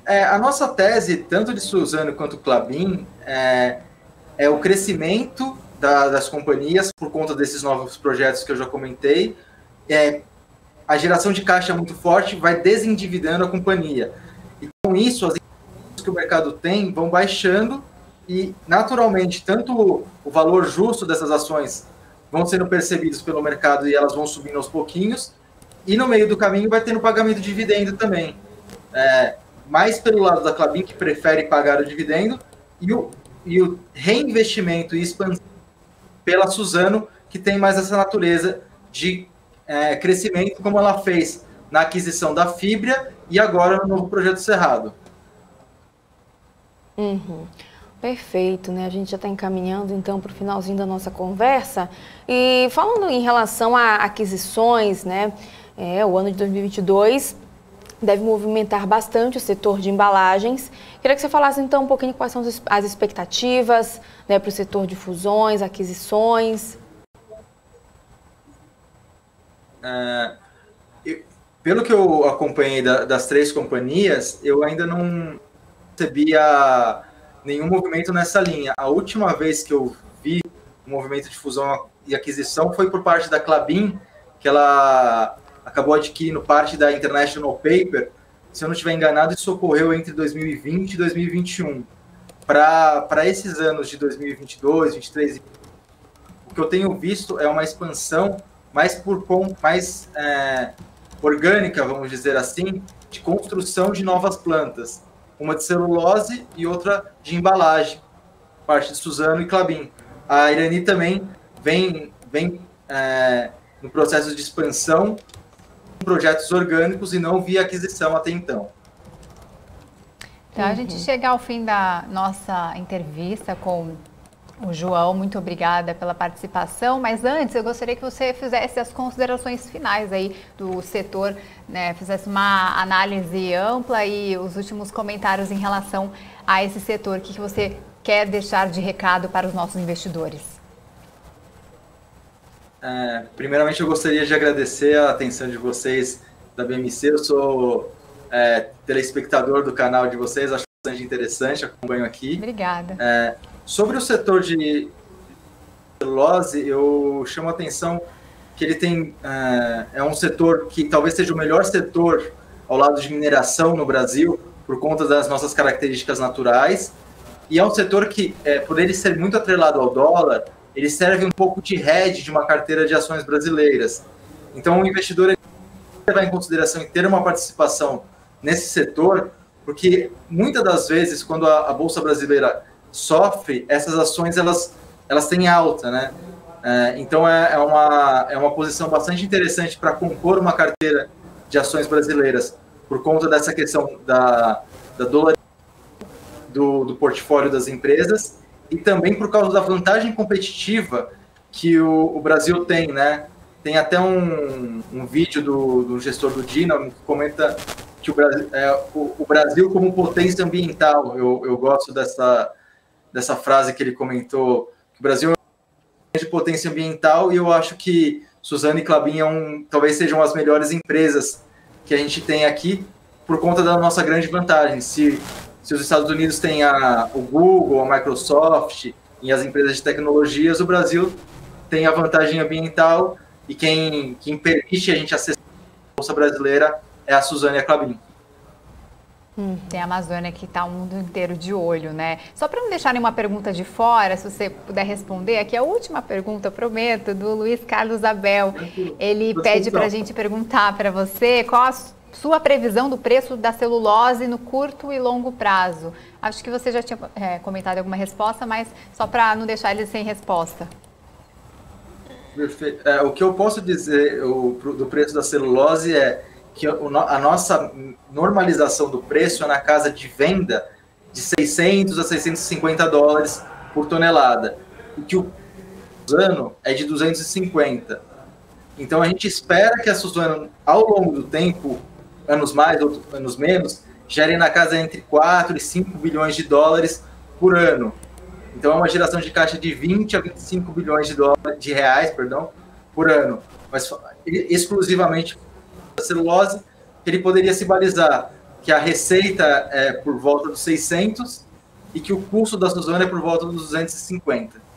A nossa tese, tanto de Suzano quanto Klabin, é o crescimento das companhias por conta desses novos projetos que eu já comentei. A geração de caixa muito forte vai desendividando a companhia. E com isso, as empresas que o mercado tem vão baixando e, naturalmente, tanto o valor justo dessas ações vão sendo percebidos pelo mercado e elas vão subindo aos pouquinhos. E no meio do caminho vai tendo pagamento de dividendo também. Mais pelo lado da Klabin, que prefere pagar o dividendo, e o reinvestimento e expansão pela Suzano, que tem mais essa natureza de crescimento, como ela fez na aquisição da Fibria e agora no novo projeto Cerrado. Uhum. Perfeito, né? A gente já está encaminhando então para o finalzinho da nossa conversa. E falando em relação a aquisições, né? O ano de 2022 deve movimentar bastante o setor de embalagens. Queria que você falasse então um pouquinho quais são as expectativas, né, para o setor de fusões, aquisições. Pelo que eu acompanhei das 3 companhias, eu ainda não recebia nenhum movimento nessa linha. A última vez que eu vi um movimento de fusão e aquisição foi por parte da Klabin, que ela acabou adquirindo parte da International Paper. Se eu não estiver enganado, isso ocorreu entre 2020 e 2021. Para esses anos de 2022, 2023, o que eu tenho visto é uma expansão mais orgânica, vamos dizer assim, de construção de novas plantas. Uma de celulose e outra de embalagem, parte de Suzano e Klabin. A Irani também vem no processo de expansão em projetos orgânicos e não via aquisição até então. Então, a gente chega ao fim da nossa entrevista com o João. Muito obrigada pela participação, mas antes eu gostaria que você fizesse as considerações finais aí do setor, né, fizesse uma análise ampla e os últimos comentários em relação a esse setor. O que você quer deixar de recado para os nossos investidores? Primeiramente, eu gostaria de agradecer a atenção de vocês da BMC. Eu sou telespectador do canal de vocês, acho bastante interessante, acompanho aqui. Obrigada. Sobre o setor de celulose, eu chamo a atenção que ele tem é um setor que talvez seja o melhor setor ao lado de mineração no Brasil, por conta das nossas características naturais, e é um setor que, por ele ser muito atrelado ao dólar, ele serve um pouco de hedge de uma carteira de ações brasileiras. Então, o investidor deve levar em consideração em ter uma participação nesse setor, porque muitas das vezes, quando a Bolsa Brasileira sofre, essas ações elas têm alta, né? Então é uma posição bastante interessante para compor uma carteira de ações brasileiras, por conta dessa questão da dolarização do portfólio das empresas e também por causa da vantagem competitiva que o Brasil tem, né? Tem até um vídeo do gestor do Dynamo que comenta que o Brasil como potência ambiental. Eu gosto dessa frase que ele comentou, que o Brasil é uma grande potência ambiental, e eu acho que Suzano e Klabin talvez sejam as melhores empresas que a gente tem aqui por conta da nossa grande vantagem. Se os Estados Unidos têm o Google, a Microsoft e as empresas de tecnologias, o Brasil tem a vantagem ambiental, e quem permite a gente acessar a Bolsa Brasileira é a Suzano e a Klabin. Tem a Amazônia que está o mundo inteiro de olho, né? Só para não deixar nenhuma pergunta de fora, se você puder responder, aqui a última pergunta, eu prometo, do Luiz Carlos Abel. Ele pede para a gente perguntar para você qual a sua previsão do preço da celulose no curto e longo prazo. Acho que você já tinha comentado alguma resposta, mas só para não deixar ele sem resposta. Perfeito. O que eu posso dizer do preço da celulose é que a nossa normalização do preço é na casa de venda de 600 a 650 dólares por tonelada, e que o Suzano é de 250. Então a gente espera que a Suzano, ao longo do tempo, anos mais, outros anos menos, gere na casa entre 4 e 5 bilhões de dólares por ano. Então é uma geração de caixa de 20 a 25 bilhões de reais por ano, mas exclusivamente da celulose. Ele poderia se balizar que a receita é por volta dos 600 e que o custo da Suzano é por volta dos 250.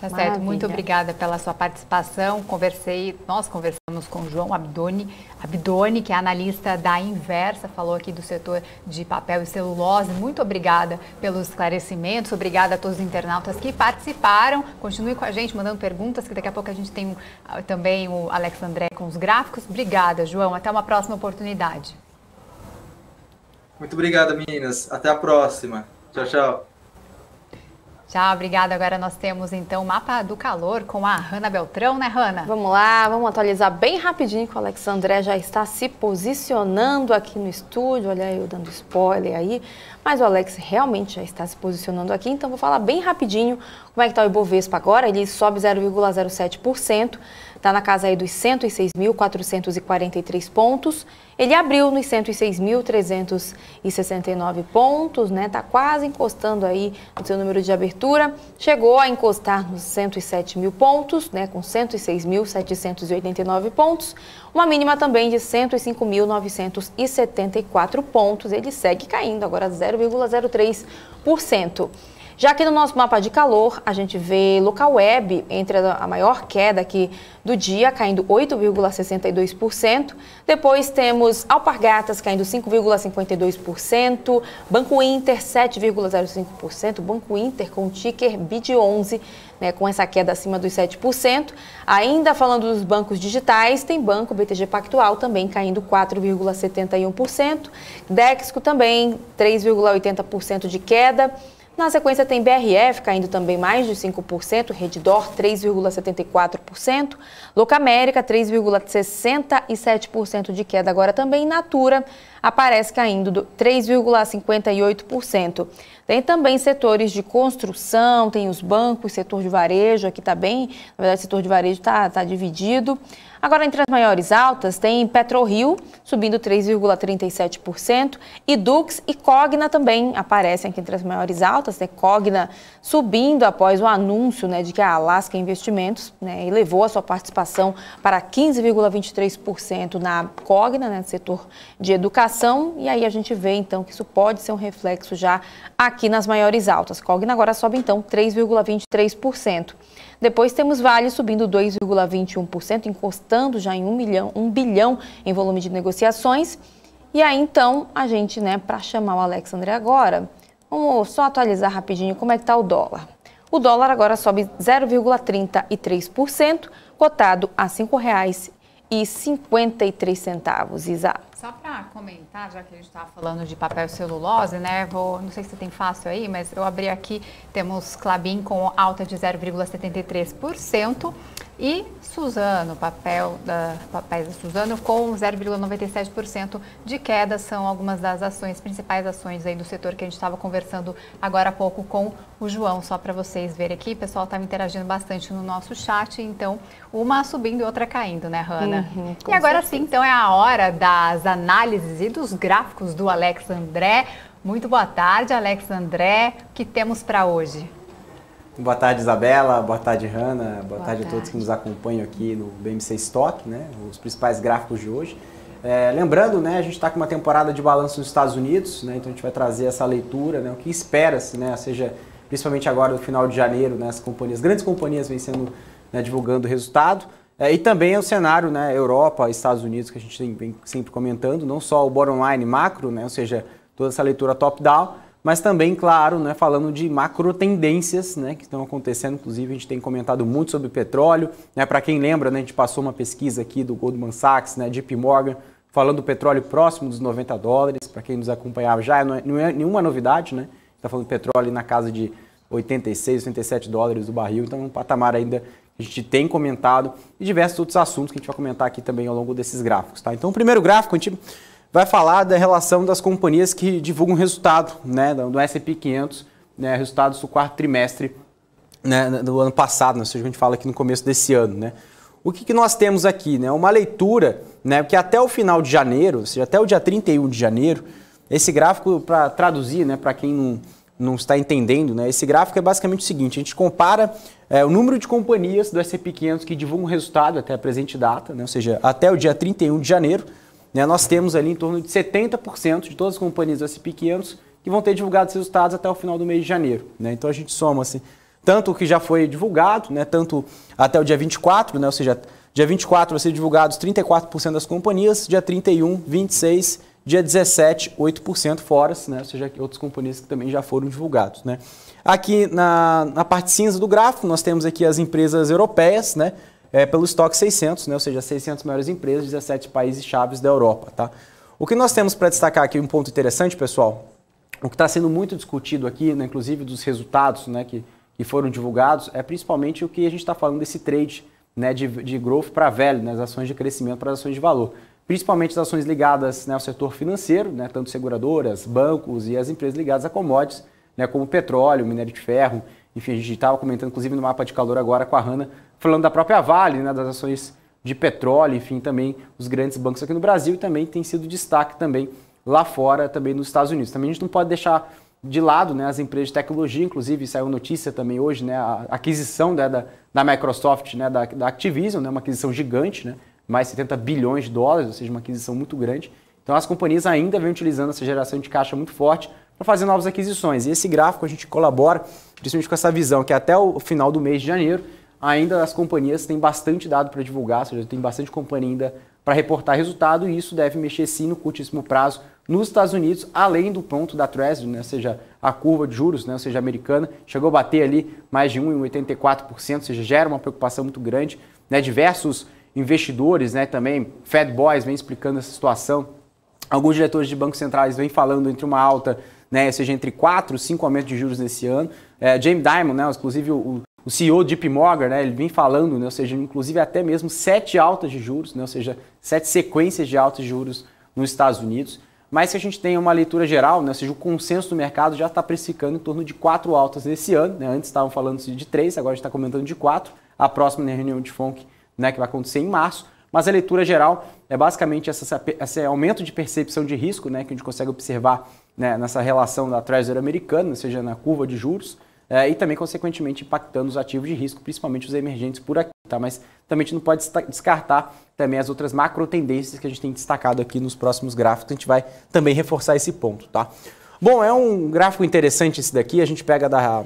Tá certo, muito obrigada pela sua participação. Nós conversamos com o João Abdoni, que é analista da Inversa, falou aqui do setor de papel e celulose. Muito obrigada pelos esclarecimentos, obrigada a todos os internautas que participaram. Continue com a gente, mandando perguntas, que daqui a pouco a gente tem também o Alex André com os gráficos. Obrigada, João. Até uma próxima oportunidade. Muito obrigado, meninas. Até a próxima. Tchau, tchau. Tchau, obrigada. Agora nós temos então o mapa do calor com a Hanna Beltrão, né, Hanna? Vamos lá, vamos atualizar bem rapidinho que o Alex André já está se posicionando aqui no estúdio. Olha eu dando spoiler aí, mas o Alex realmente já está se posicionando aqui, então vou falar bem rapidinho como é que está o Ibovespa agora. Ele sobe 0,07%, está na casa aí dos 106.443 pontos. Ele abriu nos 106.369 pontos, né? Tá quase encostando aí no seu número de abertura. Chegou a encostar nos 107 mil pontos, né? Com 106.789 pontos. Uma mínima também de 105.974 pontos. Ele segue caindo, agora 0,03%. Já aqui no nosso mapa de calor, a gente vê Localweb entre a maior queda aqui do dia, caindo 8,62%. Depois temos Alpargatas caindo 5,52%, Banco Inter 7,05%, Banco Inter com o ticker BID11, né, com essa queda acima dos 7%. Ainda falando dos bancos digitais, tem Banco BTG Pactual também caindo 4,71%, Dexco também 3,80% de queda. Na sequência tem BRF caindo também mais de 5%, Redditor 3,74%, Locamérica 3,67% de queda. Agora também Natura aparece caindo 3,58%. Tem também setores de construção, tem os bancos, setor de varejo, aqui está bem, na verdade o setor de varejo está dividido. Agora, entre as maiores altas, tem PetroRio subindo 3,37%, e Dux e Cogna também aparecem aqui entre as maiores altas, né? Cogna subindo após o anúncio, né, de que a Alaska Investimentos, né, elevou a sua participação para 15,23% na Cogna, né, no setor de educação, e aí a gente vê então que isso pode ser um reflexo já aqui nas maiores altas. Cogna agora sobe então 3,23%. Depois temos Vale subindo 2,21%, encostando já em 1 bilhão em volume de negociações. E aí então a gente, né, para chamar o Alex André agora, vamos só atualizar rapidinho como é que está o dólar. O dólar agora sobe 0,33%, cotado a R$ 5,53, Isa. Só para comentar, já que a gente estava falando de papel celulose, né? Não sei se tem fácil aí, mas eu abri aqui, temos Klabin com alta de 0,73% e Suzano, papéis da Suzano com 0,97% de queda. São algumas das ações, principais ações aí do setor que a gente estava conversando agora há pouco com o João, só para vocês verem aqui. O pessoal estava interagindo bastante no nosso chat, então uma subindo e outra caindo, né, Hanna? E agora sim, então é a hora das análises e dos gráficos do Alex André. Muito boa tarde, Alex André. O que temos para hoje? Boa tarde, Isabela. Boa tarde, Hanna. Boa tarde a todos que nos acompanham aqui no BMC Stock, né? Os principais gráficos de hoje. Lembrando, né, a gente está com uma temporada de balanço nos Estados Unidos, né? Então a gente vai trazer essa leitura, né? O que espera-se, né? Seja principalmente agora no final de janeiro, né? As grandes companhias vêm sendo, né, divulgando o resultado. E também é o cenário, né, Europa, Estados Unidos, que a gente vem sempre comentando, não só o bottom line macro, né, ou seja, toda essa leitura top-down, mas também, claro, né, falando de macro tendências, né, que estão acontecendo. Inclusive, a gente tem comentado muito sobre petróleo, né, para quem lembra, né, a gente passou uma pesquisa aqui do Goldman Sachs, né, JP Morgan, falando do petróleo próximo dos $90, para quem nos acompanhava já não é nenhuma novidade, né, está falando de petróleo na casa de $86, $87 do barril, então é um patamar ainda a gente tem comentado, e diversos outros assuntos que a gente vai comentar aqui também ao longo desses gráficos, tá? Então, o primeiro gráfico, a gente vai falar da relação das companhias que divulgam resultado, né, do S&P 500, né, resultados do quarto trimestre, né, do ano passado, né, ou seja, a gente fala aqui no começo desse ano, né. O que nós temos aqui, né, uma leitura, né, que até o final de janeiro, ou seja, até o dia 31 de janeiro, esse gráfico, para traduzir, né, para quem não está entendendo, né, esse gráfico é basicamente o seguinte: a gente compara o número de companhias do S&P 500 que divulgam resultado até a presente data, né, ou seja, até o dia 31 de janeiro, né, nós temos ali em torno de 70% de todas as companhias do S&P 500 que vão ter divulgado seus resultados até o final do mês de janeiro, né. Então a gente soma assim, tanto o que já foi divulgado, né, tanto até o dia 24, né, ou seja, dia 24 vai ser divulgados 34% das companhias, dia 31, 26%, dia 17, 8% fora, né, ou seja, outras companhias que também já foram divulgados, né. Aqui na parte cinza do gráfico, nós temos aqui as empresas europeias, né, pelo estoque 600, né, ou seja, 600 maiores empresas, 17 países chaves da Europa, tá. O que nós temos para destacar aqui, um ponto interessante, pessoal, o que está sendo muito discutido aqui, né, inclusive dos resultados, né, que foram divulgados, é principalmente o que a gente está falando desse trade, né, de growth para value, né, as ações de crescimento para as ações de valor. Principalmente as ações ligadas, né, ao setor financeiro, né, tanto seguradoras, bancos e as empresas ligadas a commodities, né, como petróleo, minério de ferro. Enfim, a gente estava comentando, inclusive, no mapa de calor agora com a Hanna, falando da própria Vale, né, das ações de petróleo, enfim, também os grandes bancos aqui no Brasil, e também tem sido destaque também lá fora, também nos Estados Unidos. Também a gente não pode deixar de lado, né, as empresas de tecnologia, inclusive saiu notícia também hoje, né, a aquisição, né, da Microsoft, né, da Activision, né, uma aquisição gigante, né, mais $70 bilhões, ou seja, uma aquisição muito grande. Então as companhias ainda vêm utilizando essa geração de caixa muito forte para fazer novas aquisições. E esse gráfico a gente colabora, principalmente com essa visão, que até o final do mês de janeiro, ainda as companhias têm bastante dado para divulgar, ou seja, tem bastante companhia ainda para reportar resultado, e isso deve mexer sim no curtíssimo prazo nos Estados Unidos, além do ponto da Treasury, né, ou seja, a curva de juros, né, ou seja, americana, chegou a bater ali mais de 1,84%, ou seja, gera uma preocupação muito grande, né, diversos investidores, né, também Fed Boys vem explicando essa situação, alguns diretores de bancos centrais vêm falando entre uma alta, né, ou seja, entre 4 e 5 aumentos de juros nesse ano. Jamie Dimon, né, inclusive o CEO de JP Morgan, né, ele vem falando, né, ou seja, inclusive até mesmo 7 altas de juros, né, ou seja, 7 sequências de altas de juros nos Estados Unidos. Mas se a gente tem uma leitura geral, né, ou seja, o consenso do mercado já está precificando em torno de 4 altas nesse ano, né, antes estavam falando de 3, agora a gente está comentando de 4, a próxima reunião de FONC, né, que vai acontecer em março, mas a leitura geral é basicamente esse aumento de percepção de risco, né, que a gente consegue observar, né, nessa relação da Treasury americana, ou seja, na curva de juros, e também, consequentemente, impactando os ativos de risco, principalmente os emergentes por aqui, tá? Mas também a gente não pode descartar também as outras macro tendências que a gente tem destacado aqui nos próximos gráficos, a gente vai também reforçar esse ponto, tá? Bom, é um gráfico interessante esse daqui, a gente pega da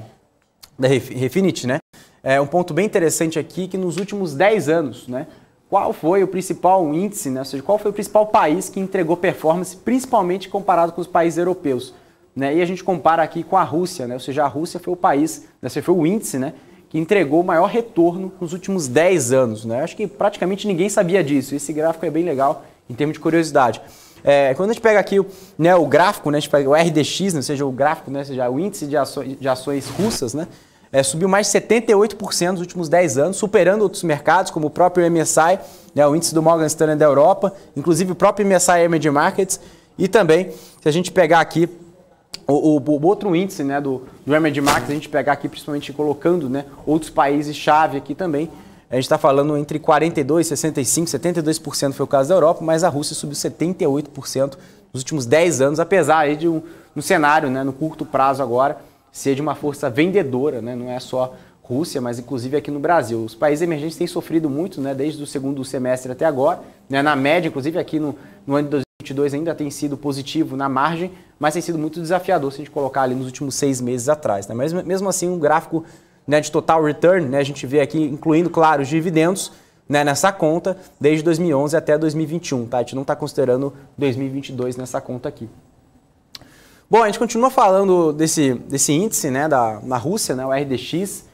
Refinitiv, né? É um ponto bem interessante aqui que nos últimos 10 anos, né? Qual foi o principal índice, né? Ou seja, qual foi o principal país que entregou performance, principalmente comparado com os países europeus? Né? E a gente compara aqui com a Rússia, né? Ou seja, a Rússia foi o país, né? Foi o índice, né, que entregou o maior retorno nos últimos 10 anos. Né? Acho que praticamente ninguém sabia disso. Esse gráfico é bem legal em termos de curiosidade. Quando a gente pega aqui, né, o gráfico, né, a gente pega o RDX, né, ou seja, o gráfico, né, ou seja, o índice de ações russas, né, subiu mais de 78% nos últimos 10 anos, superando outros mercados, como o próprio MSI, né, o índice do Morgan Stanley da Europa, inclusive o próprio MSI Emerging Markets, e também, se a gente pegar aqui o outro índice, né, do Emerging Markets, a gente pegar aqui principalmente colocando, né, outros países-chave aqui também, a gente está falando entre 42%, 65%, 72% foi o caso da Europa, mas a Rússia subiu 78% nos últimos 10 anos, apesar aí de um cenário, né, no curto prazo agora, ser de uma força vendedora, né, não é só Rússia, mas inclusive aqui no Brasil. Os países emergentes têm sofrido muito, né, desde o segundo semestre até agora, né, na média, inclusive aqui no ano de 2022 ainda tem sido positivo na margem, mas tem sido muito desafiador se a gente colocar ali nos últimos 6 meses atrás. Né? Mas mesmo assim, um gráfico, né, de total return, né, a gente vê aqui, incluindo, claro, os dividendos, né, nessa conta, desde 2011 até 2021. Tá? A gente não está considerando 2022 nessa conta aqui. Bom, a gente continua falando desse índice, né, na Rússia, né, o RDX.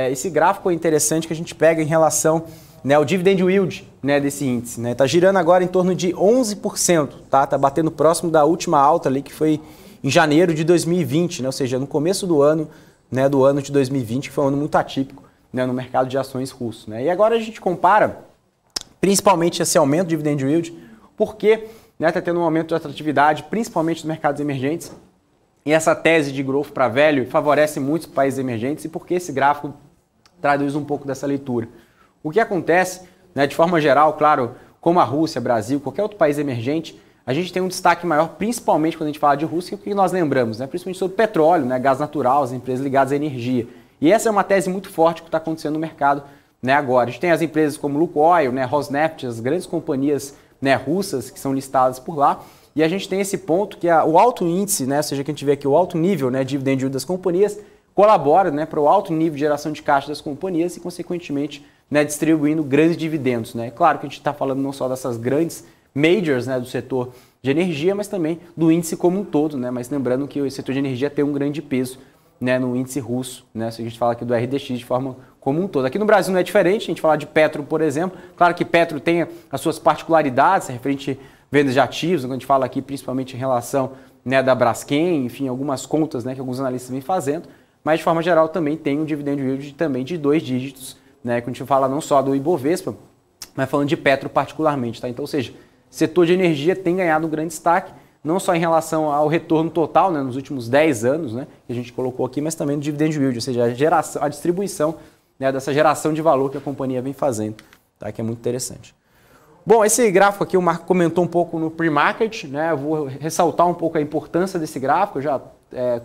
Esse gráfico é interessante que a gente pega em relação, né, ao dividend yield, né, desse índice. Né, tá girando agora em torno de 11%, tá? Tá batendo próximo da última alta ali, que foi em janeiro de 2020, né, ou seja, no começo do ano, né, do ano de 2020, que foi um ano muito atípico, né, no mercado de ações russo. Né? E agora a gente compara principalmente esse aumento do dividend yield, porque, né, tá tendo um aumento de atratividade, principalmente nos mercados emergentes, e essa tese de growth para velho favorece muitos países emergentes, e porque esse gráfico traduz um pouco dessa leitura. O que acontece, né, de forma geral, claro, como a Rússia, Brasil, qualquer outro país emergente, a gente tem um destaque maior, principalmente quando a gente fala de Rússia, o que nós lembramos, né, principalmente sobre petróleo, né, gás natural, as empresas ligadas à energia. E essa é uma tese muito forte que está acontecendo no mercado, né, agora. A gente tem as empresas como Lukoil, né, Rosneft, as grandes companhias, né, russas que são listadas por lá, e a gente tem esse ponto que o alto índice, né, ou seja, que a gente vê aqui o alto nível, né, de dividend yield das companhias, colabora, né, para o alto nível de geração de caixa das companhias e, consequentemente, né, distribuindo grandes dividendos. Né? Claro que a gente está falando não só dessas grandes majors, né, do setor de energia, mas também do índice como um todo. Né? Mas lembrando que o setor de energia tem um grande peso, né, no índice russo. Né? Se a gente fala aqui do RDX de forma como um todo. Aqui no Brasil não é diferente, a gente fala de Petro, por exemplo. Claro que Petro tem as suas particularidades, referente a vendas de ativos, quando a gente fala aqui principalmente em relação, né, da Braskem, enfim, algumas contas, né, que alguns analistas vêm fazendo, mas de forma geral também tem um dividend yield também de 2 dígitos, né, quando a gente fala não só do Ibovespa, mas falando de Petro particularmente. Tá? Então, ou seja, setor de energia tem ganhado um grande destaque, não só em relação ao retorno total, né, nos últimos 10 anos, né, que a gente colocou aqui, mas também no dividend yield, ou seja, a distribuição, né, dessa geração de valor que a companhia vem fazendo, tá, que é muito interessante. Bom, esse gráfico aqui o Marco comentou um pouco no pre-market, né, eu vou ressaltar um pouco a importância desse gráfico, eu já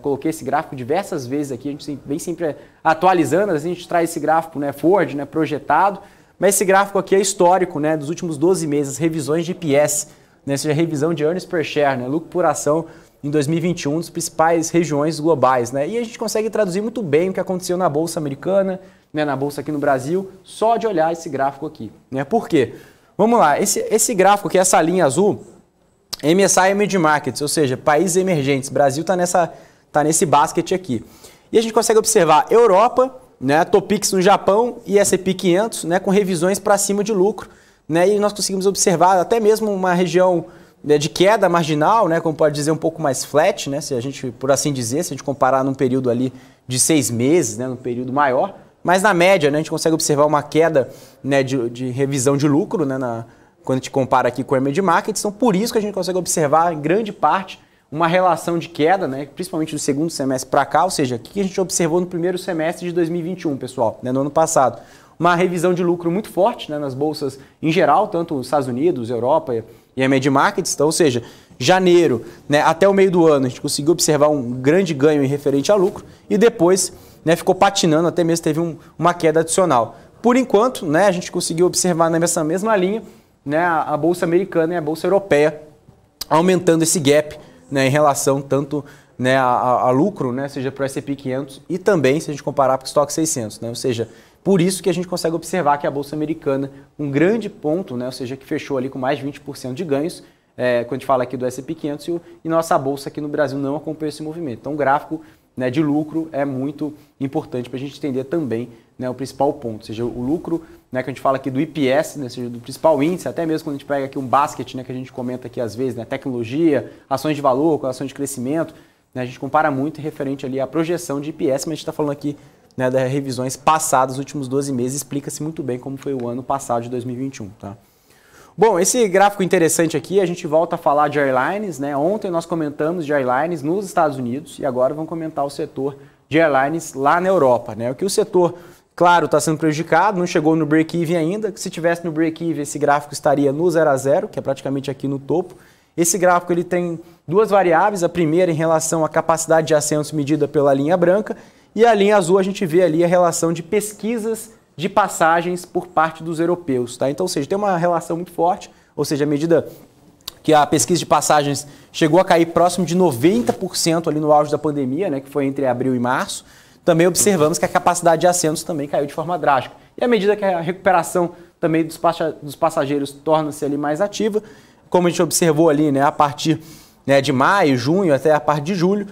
coloquei esse gráfico diversas vezes aqui, a gente vem sempre atualizando, a gente traz esse gráfico, né, forward, né, projetado, mas esse gráfico aqui é histórico, né, dos últimos 12 meses, revisões de EPS, né, ou seja, revisão de earnings per share, né, lucro por ação em 2021 das principais regiões globais, né? E a gente consegue traduzir muito bem o que aconteceu na Bolsa Americana, né, na Bolsa aqui no Brasil, só de olhar esse gráfico aqui, né? Por quê? Vamos lá, esse gráfico aqui, essa linha azul, MSCI Emerging Markets, ou seja, países emergentes. Brasil tá nesse basket aqui. E a gente consegue observar Europa, né, Topix no Japão e S&P 500, né, com revisões para cima de lucro, né? E nós conseguimos observar até mesmo uma região, né, de queda marginal, né, como pode dizer, um pouco mais flat, né, se a gente, por assim dizer, se a gente comparar num período ali de 6 meses, né, num período maior. Mas na média, né, a gente consegue observar uma queda, né, de revisão de lucro, né, quando a gente compara aqui com o Emerging Markets. Então, por isso que a gente consegue observar, em grande parte, uma relação de queda, né, principalmente do segundo semestre para cá, ou seja, o que a gente observou no primeiro semestre de 2021, pessoal, né, no ano passado. Uma revisão de lucro muito forte, né, nas bolsas em geral, tanto nos Estados Unidos, Europa e Emerging Markets. Então, ou seja, janeiro, né, até o meio do ano, a gente conseguiu observar um grande ganho em referente a lucro e depois, né, ficou patinando, até mesmo teve uma queda adicional. Por enquanto, né, a gente conseguiu observar nessa mesma linha, né, a Bolsa Americana e a Bolsa Europeia aumentando esse gap, né, em relação tanto, né, a lucro, né, seja para o S&P 500 e também se a gente comparar para o Stock 600. Né, ou seja, por isso que a gente consegue observar que a Bolsa Americana, um grande ponto, né, ou seja, que fechou ali com mais de 20% de ganhos, quando a gente fala aqui do S&P 500 e nossa Bolsa aqui no Brasil não acompanha esse movimento. Então o gráfico, né, de lucro é muito importante para a gente entender também, né, o principal ponto, ou seja, o lucro, né, que a gente fala aqui do IPS, né, ou seja, do principal índice, até mesmo quando a gente pega aqui um basket, né, que a gente comenta aqui às vezes, né, tecnologia, ações de valor, ações de crescimento, né, a gente compara muito referente ali à projeção de IPS, mas a gente está falando aqui, né, das revisões passadas, nos últimos 12 meses, explica-se muito bem como foi o ano passado de 2021, tá? Bom, esse gráfico interessante aqui, a gente volta a falar de airlines, né? Ontem nós comentamos de airlines nos Estados Unidos e agora vamos comentar o setor de airlines lá na Europa, né? O que o setor, claro, está sendo prejudicado, não chegou no break-even ainda. Se tivesse no break-even, esse gráfico estaria no 0 a 0, que é praticamente aqui no topo. Esse gráfico ele tem duas variáveis, a primeira em relação à capacidade de assentos medida pela linha branca e a linha azul a gente vê ali a relação de pesquisas de passagens por parte dos europeus, tá? Então, ou seja, tem uma relação muito forte, ou seja, à medida que a pesquisa de passagens chegou a cair próximo de 90% ali no auge da pandemia, né, que foi entre abril e março, também observamos que a capacidade de assentos também caiu de forma drástica. E à medida que a recuperação também dos passageiros torna-se ali mais ativa, como a gente observou ali, né, a partir, né, de maio, junho, até a parte de julho,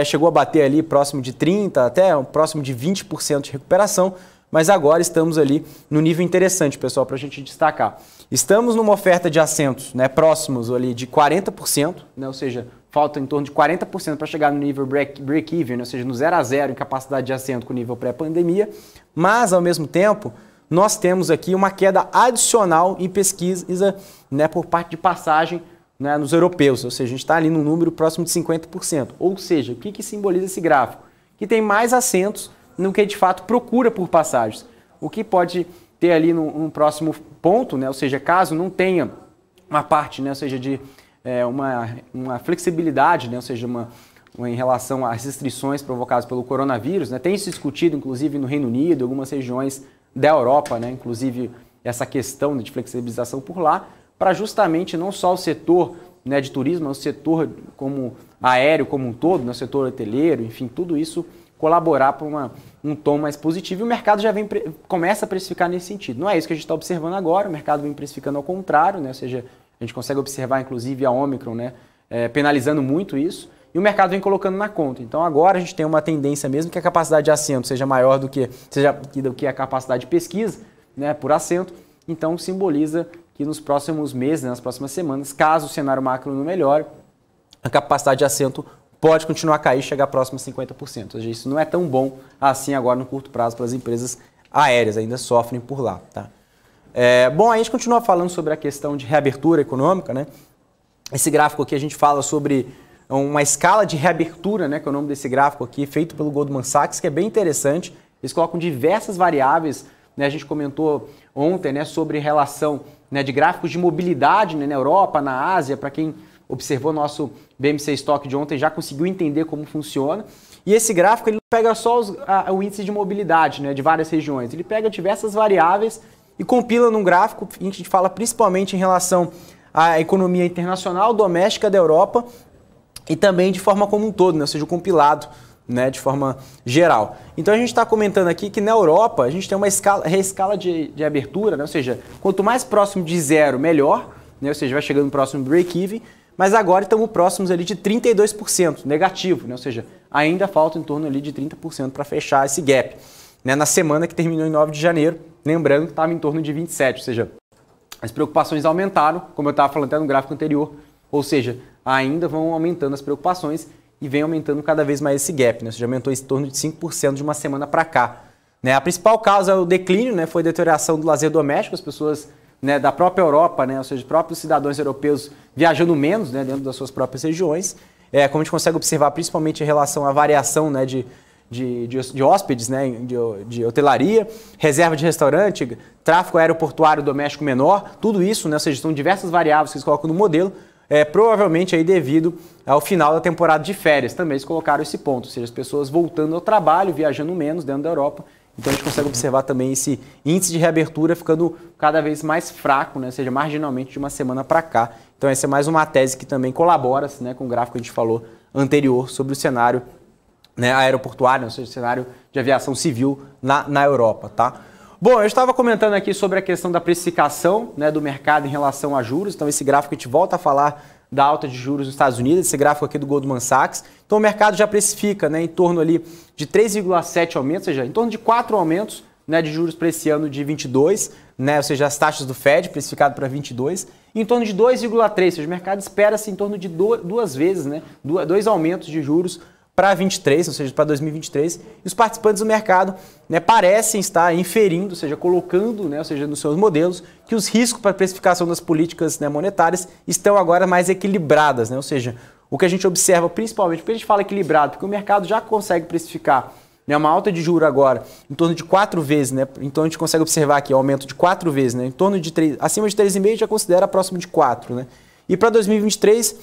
chegou a bater ali próximo de 30%, até próximo de 20% de recuperação, mas agora estamos ali no nível interessante, pessoal, para a gente destacar. Estamos numa oferta de assentos, né, próximos ali de 40%, né, ou seja, falta em torno de 40% para chegar no nível break-even, né, ou seja, no 0 a 0 em capacidade de assento com o nível pré-pandemia, mas, ao mesmo tempo, nós temos aqui uma queda adicional em pesquisa, né, por parte de passagem, né, nos europeus, ou seja, a gente está ali num número próximo de 50%. Ou seja, o que simboliza esse gráfico? Que tem mais assentos no que de fato procura por passagens. O que pode ter ali num próximo ponto, né, ou seja, caso não tenha uma parte, né, ou seja, de uma flexibilidade, né, ou seja, em relação às restrições provocadas pelo coronavírus, né, tem se discutido inclusive no Reino Unido, algumas regiões da Europa, né, inclusive essa questão de flexibilização por lá, para justamente não só o setor, né, de turismo, mas o setor como aéreo como um todo, né, o setor hoteleiro, enfim, tudo isso colaborar para um tom mais positivo e o mercado já começa a precificar nesse sentido. Não é isso que a gente está observando agora, o mercado vem precificando ao contrário, né? Ou seja, a gente consegue observar inclusive a Omicron, né, penalizando muito isso e o mercado vem colocando na conta. Então agora a gente tem uma tendência mesmo que a capacidade de assento seja maior do que a capacidade de pesquisa, né, por assento, então simboliza que nos próximos meses, né, nas próximas semanas, caso o cenário macro não melhore, a capacidade de assento pode continuar a cair e chegar próximo a 50%. Ou seja, isso não é tão bom assim agora no curto prazo para as empresas aéreas, ainda sofrem por lá. Tá? Bom, a gente continua falando sobre a questão de reabertura econômica, né? Esse gráfico aqui a gente fala sobre uma escala de reabertura, né, que é o nome desse gráfico aqui, feito pelo Goldman Sachs, que é bem interessante. Eles colocam diversas variáveis, né, a gente comentou ontem, né, sobre relação, né, de gráficos de mobilidade, né, na Europa, na Ásia, para quem observou nosso BMC Stock de ontem, já conseguiu entender como funciona. E esse gráfico ele não pega só o índice de mobilidade, né, de várias regiões, ele pega diversas variáveis e compila num gráfico, a gente fala principalmente em relação à economia internacional, doméstica da Europa e também de forma como um todo, né? Ou seja, o compilado, né, de forma geral. Então a gente está comentando aqui que na Europa a gente tem uma escala de abertura, né? Ou seja, quanto mais próximo de zero, melhor, né? Ou seja, vai chegando próximo do break-even, mas agora estamos próximos ali de 32% negativo, né? Ou seja, ainda falta em torno ali de 30% para fechar esse gap, né? Na semana que terminou em 9 de janeiro, lembrando que estava em torno de 27%, ou seja, as preocupações aumentaram, como eu estava falando até no gráfico anterior, ou seja, ainda vão aumentando as preocupações e vem aumentando cada vez mais esse gap, né? Ou seja, aumentou em torno de 5% de uma semana para cá, né? A principal causa do declínio, né, foi a deterioração do lazer doméstico, as pessoas, né, da própria Europa, né, ou seja, os próprios cidadãos europeus viajando menos, né, dentro das suas próprias regiões, como a gente consegue observar principalmente em relação à variação, né, de hóspedes, né, de hotelaria, reserva de restaurante, tráfego aeroportuário doméstico menor, tudo isso, né, ou seja, são diversas variáveis que eles colocam no modelo, provavelmente aí devido ao final da temporada de férias. Também eles colocaram esse ponto, ou seja, as pessoas voltando ao trabalho, viajando menos dentro da Europa. Então a gente consegue observar também esse índice de reabertura ficando cada vez mais fraco, né? Ou seja, marginalmente de uma semana para cá. Então essa é mais uma tese que também colabora, né, com o gráfico que a gente falou anterior sobre o cenário, né, aeroportuário, ou seja, o cenário de aviação civil na Europa, tá? Bom, eu estava comentando aqui sobre a questão da precificação, né, do mercado em relação a juros. Então esse gráfico a gente volta a falar da alta de juros nos Estados Unidos, esse gráfico aqui do Goldman Sachs. Então o mercado já precifica, né, em torno ali de 3,7 aumentos, ou seja, em torno de 4 aumentos, né, de juros para esse ano de 22, né, ou seja, as taxas do Fed precificado para 22, em torno de 2,3, ou seja, o mercado espera-se em torno de duas vezes, né, dois aumentos de juros para 23, ou seja, para 2023, e os participantes do mercado, né, parecem estar inferindo, ou seja, colocando, né, ou seja, nos seus modelos, que os riscos para a precificação das políticas, né, monetárias estão agora mais equilibradas, né, ou seja, o que a gente observa principalmente, porque a gente fala equilibrado, porque o mercado já consegue precificar, né, uma alta de juro agora em torno de 4 vezes, né, então a gente consegue observar aqui o aumento de 4 vezes, né, em torno de 3, acima de 3,5 já considera próximo de 4, né, e para 2023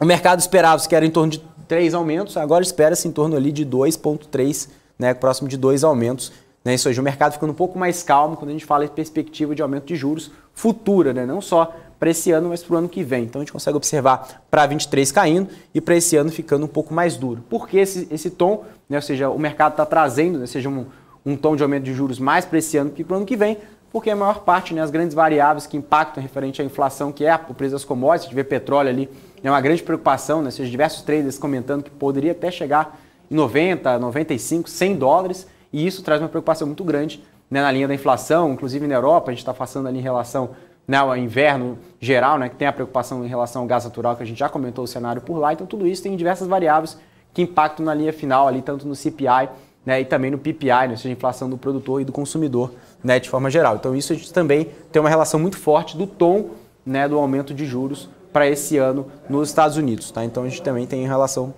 o mercado esperava que era em torno de 3 aumentos, agora espera-se em torno ali de 2,3, né, próximo de 2 aumentos, né, ou seja, o mercado ficando um pouco mais calmo quando a gente fala em perspectiva de aumento de juros futura, né, não só para esse ano, mas para o ano que vem. Então a gente consegue observar para 23 caindo e para esse ano ficando um pouco mais duro. Por que esse tom, né, ou seja, o mercado está trazendo, né, seja um tom de aumento de juros mais para esse ano que para o ano que vem, porque a maior parte, né, as grandes variáveis que impactam referente à inflação, que é o preço das commodities, a gente vê petróleo ali, é uma grande preocupação, né, ou seja, diversos traders comentando que poderia até chegar em 90, 95, 100 dólares, e isso traz uma preocupação muito grande, né, na linha da inflação, inclusive na Europa, a gente está passando ali em relação, né, ao inverno geral, né, que tem a preocupação em relação ao gás natural, que a gente já comentou o cenário por lá, então tudo isso tem diversas variáveis que impactam na linha final ali, tanto no CPI, né, e também no PPI, né, ou seja, a inflação do produtor e do consumidor, né, de forma geral. Então isso a gente também tem uma relação muito forte do tom, né, do aumento de juros para esse ano nos Estados Unidos, tá? Então a gente também tem relação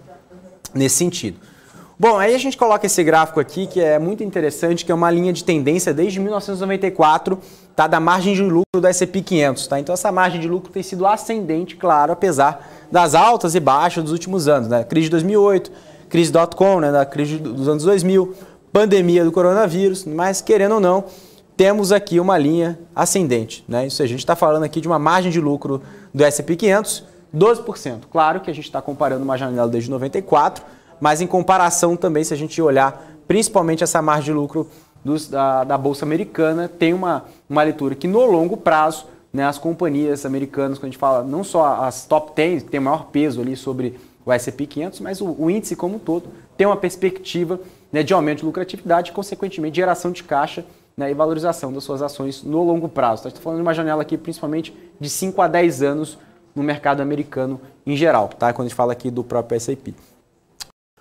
nesse sentido. Bom, aí a gente coloca esse gráfico aqui que é muito interessante, que é uma linha de tendência desde 1994, tá, da margem de lucro do S&P 500, tá? Então essa margem de lucro tem sido ascendente, claro, apesar das altas e baixas dos últimos anos, né? Crise de 2008, crise .com, né, da crise dos anos 2000, pandemia do coronavírus, mas querendo ou não, temos aqui uma linha ascendente, né? Isso a gente está falando aqui de uma margem de lucro do S&P 500, 12%. Claro que a gente está comparando uma janela desde 94, mas em comparação também, se a gente olhar principalmente essa margem de lucro da Bolsa Americana, tem uma leitura que no longo prazo, né, as companhias americanas, quando a gente fala não só as top 10, que tem maior peso ali sobre o S&P 500, mas o índice como um todo tem uma perspectiva, né, de aumento de lucratividade e, consequentemente, geração de caixa, né, e valorização das suas ações no longo prazo. Tá? Estou falando de uma janela aqui principalmente de 5 a 10 anos no mercado americano em geral, tá? Quando a gente fala aqui do próprio S&P.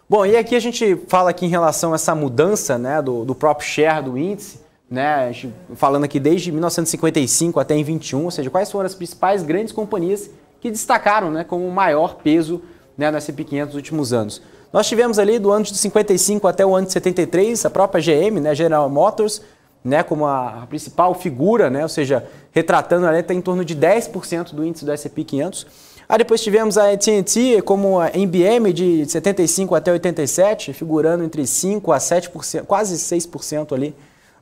Bom, e aqui a gente fala aqui em relação a essa mudança, né, do próprio share do índice, né, a gente falando aqui desde 1955 até em 21, ou seja, quais foram as principais grandes companhias que destacaram, né, como o maior peso, né, no S&P 500 nos últimos anos. Nós tivemos ali do ano de 55 até o ano de 73 a própria GM, né, General Motors, né, como a principal figura, né, ou seja, retratando ali, está em torno de 10% do índice do S&P 500. Aí depois tivemos a AT&T como a NBM de 75 até 87, figurando entre 5% a 7%, quase 6% ali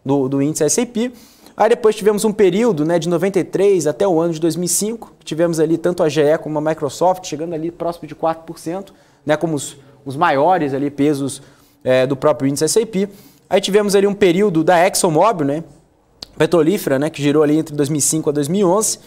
do índice S&P. Aí depois tivemos um período, né, de 93 até o ano de 2005, que tivemos ali tanto a GE como a Microsoft chegando ali próximo de 4%, né, como os maiores ali pesos do próprio índice S&P. Aí tivemos ali um período da ExxonMobil, né, petrolífera, né, que girou ali entre 2005 a 2011,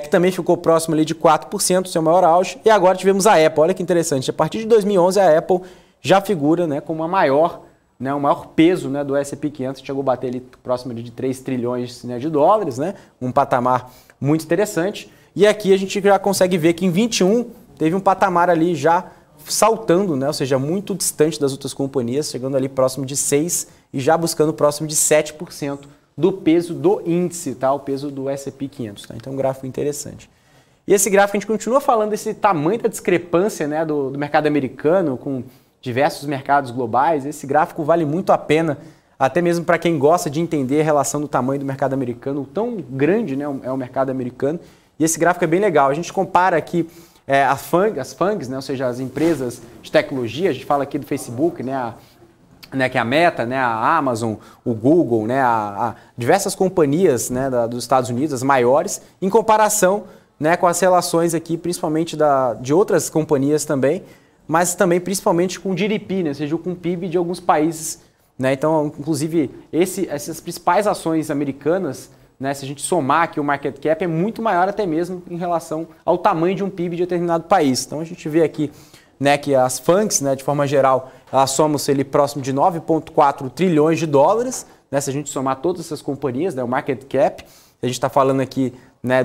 que também ficou próximo ali de 4%, seu maior auge. E agora tivemos a Apple, olha que interessante, a partir de 2011 a Apple já figura, né, como a maior, né, o maior peso, né, do S&P 500, chegou a bater ali próximo de 3 trilhões, né, de dólares, né, um patamar muito interessante. E aqui a gente já consegue ver que em 21 teve um patamar ali já saltando, né, ou seja, muito distante das outras companhias, chegando ali próximo de 6% e já buscando próximo de 7% do peso do índice, tá? O peso do S&P 500. Tá? Então, um gráfico interessante. E esse gráfico, a gente continua falando desse tamanho da discrepância, né, do mercado americano com diversos mercados globais. Esse gráfico vale muito a pena, até mesmo para quem gosta de entender a relação do tamanho do mercado americano, o tão grande, né, é o mercado americano. E esse gráfico é bem legal. A gente compara aqui as FANGs, né, ou seja, as empresas de tecnologia. A gente fala aqui do Facebook, né, que é a Meta, né, a Amazon, o Google, né, a diversas companhias, né, dos Estados Unidos, as maiores, em comparação, né, com as relações aqui, principalmente de outras companhias também, mas também principalmente com o GDP, né, ou seja, com o PIB de alguns países. Né, então, inclusive, essas principais ações americanas, né, se a gente somar aqui o market cap, é muito maior até mesmo em relação ao tamanho de um PIB de determinado país. Então, a gente vê aqui, né, que as FANGs, né, de forma geral, elas somam-se ali próximo de 9,4 trilhões de dólares, né, se a gente somar todas essas companhias, né, o market cap. A gente está falando aqui, né,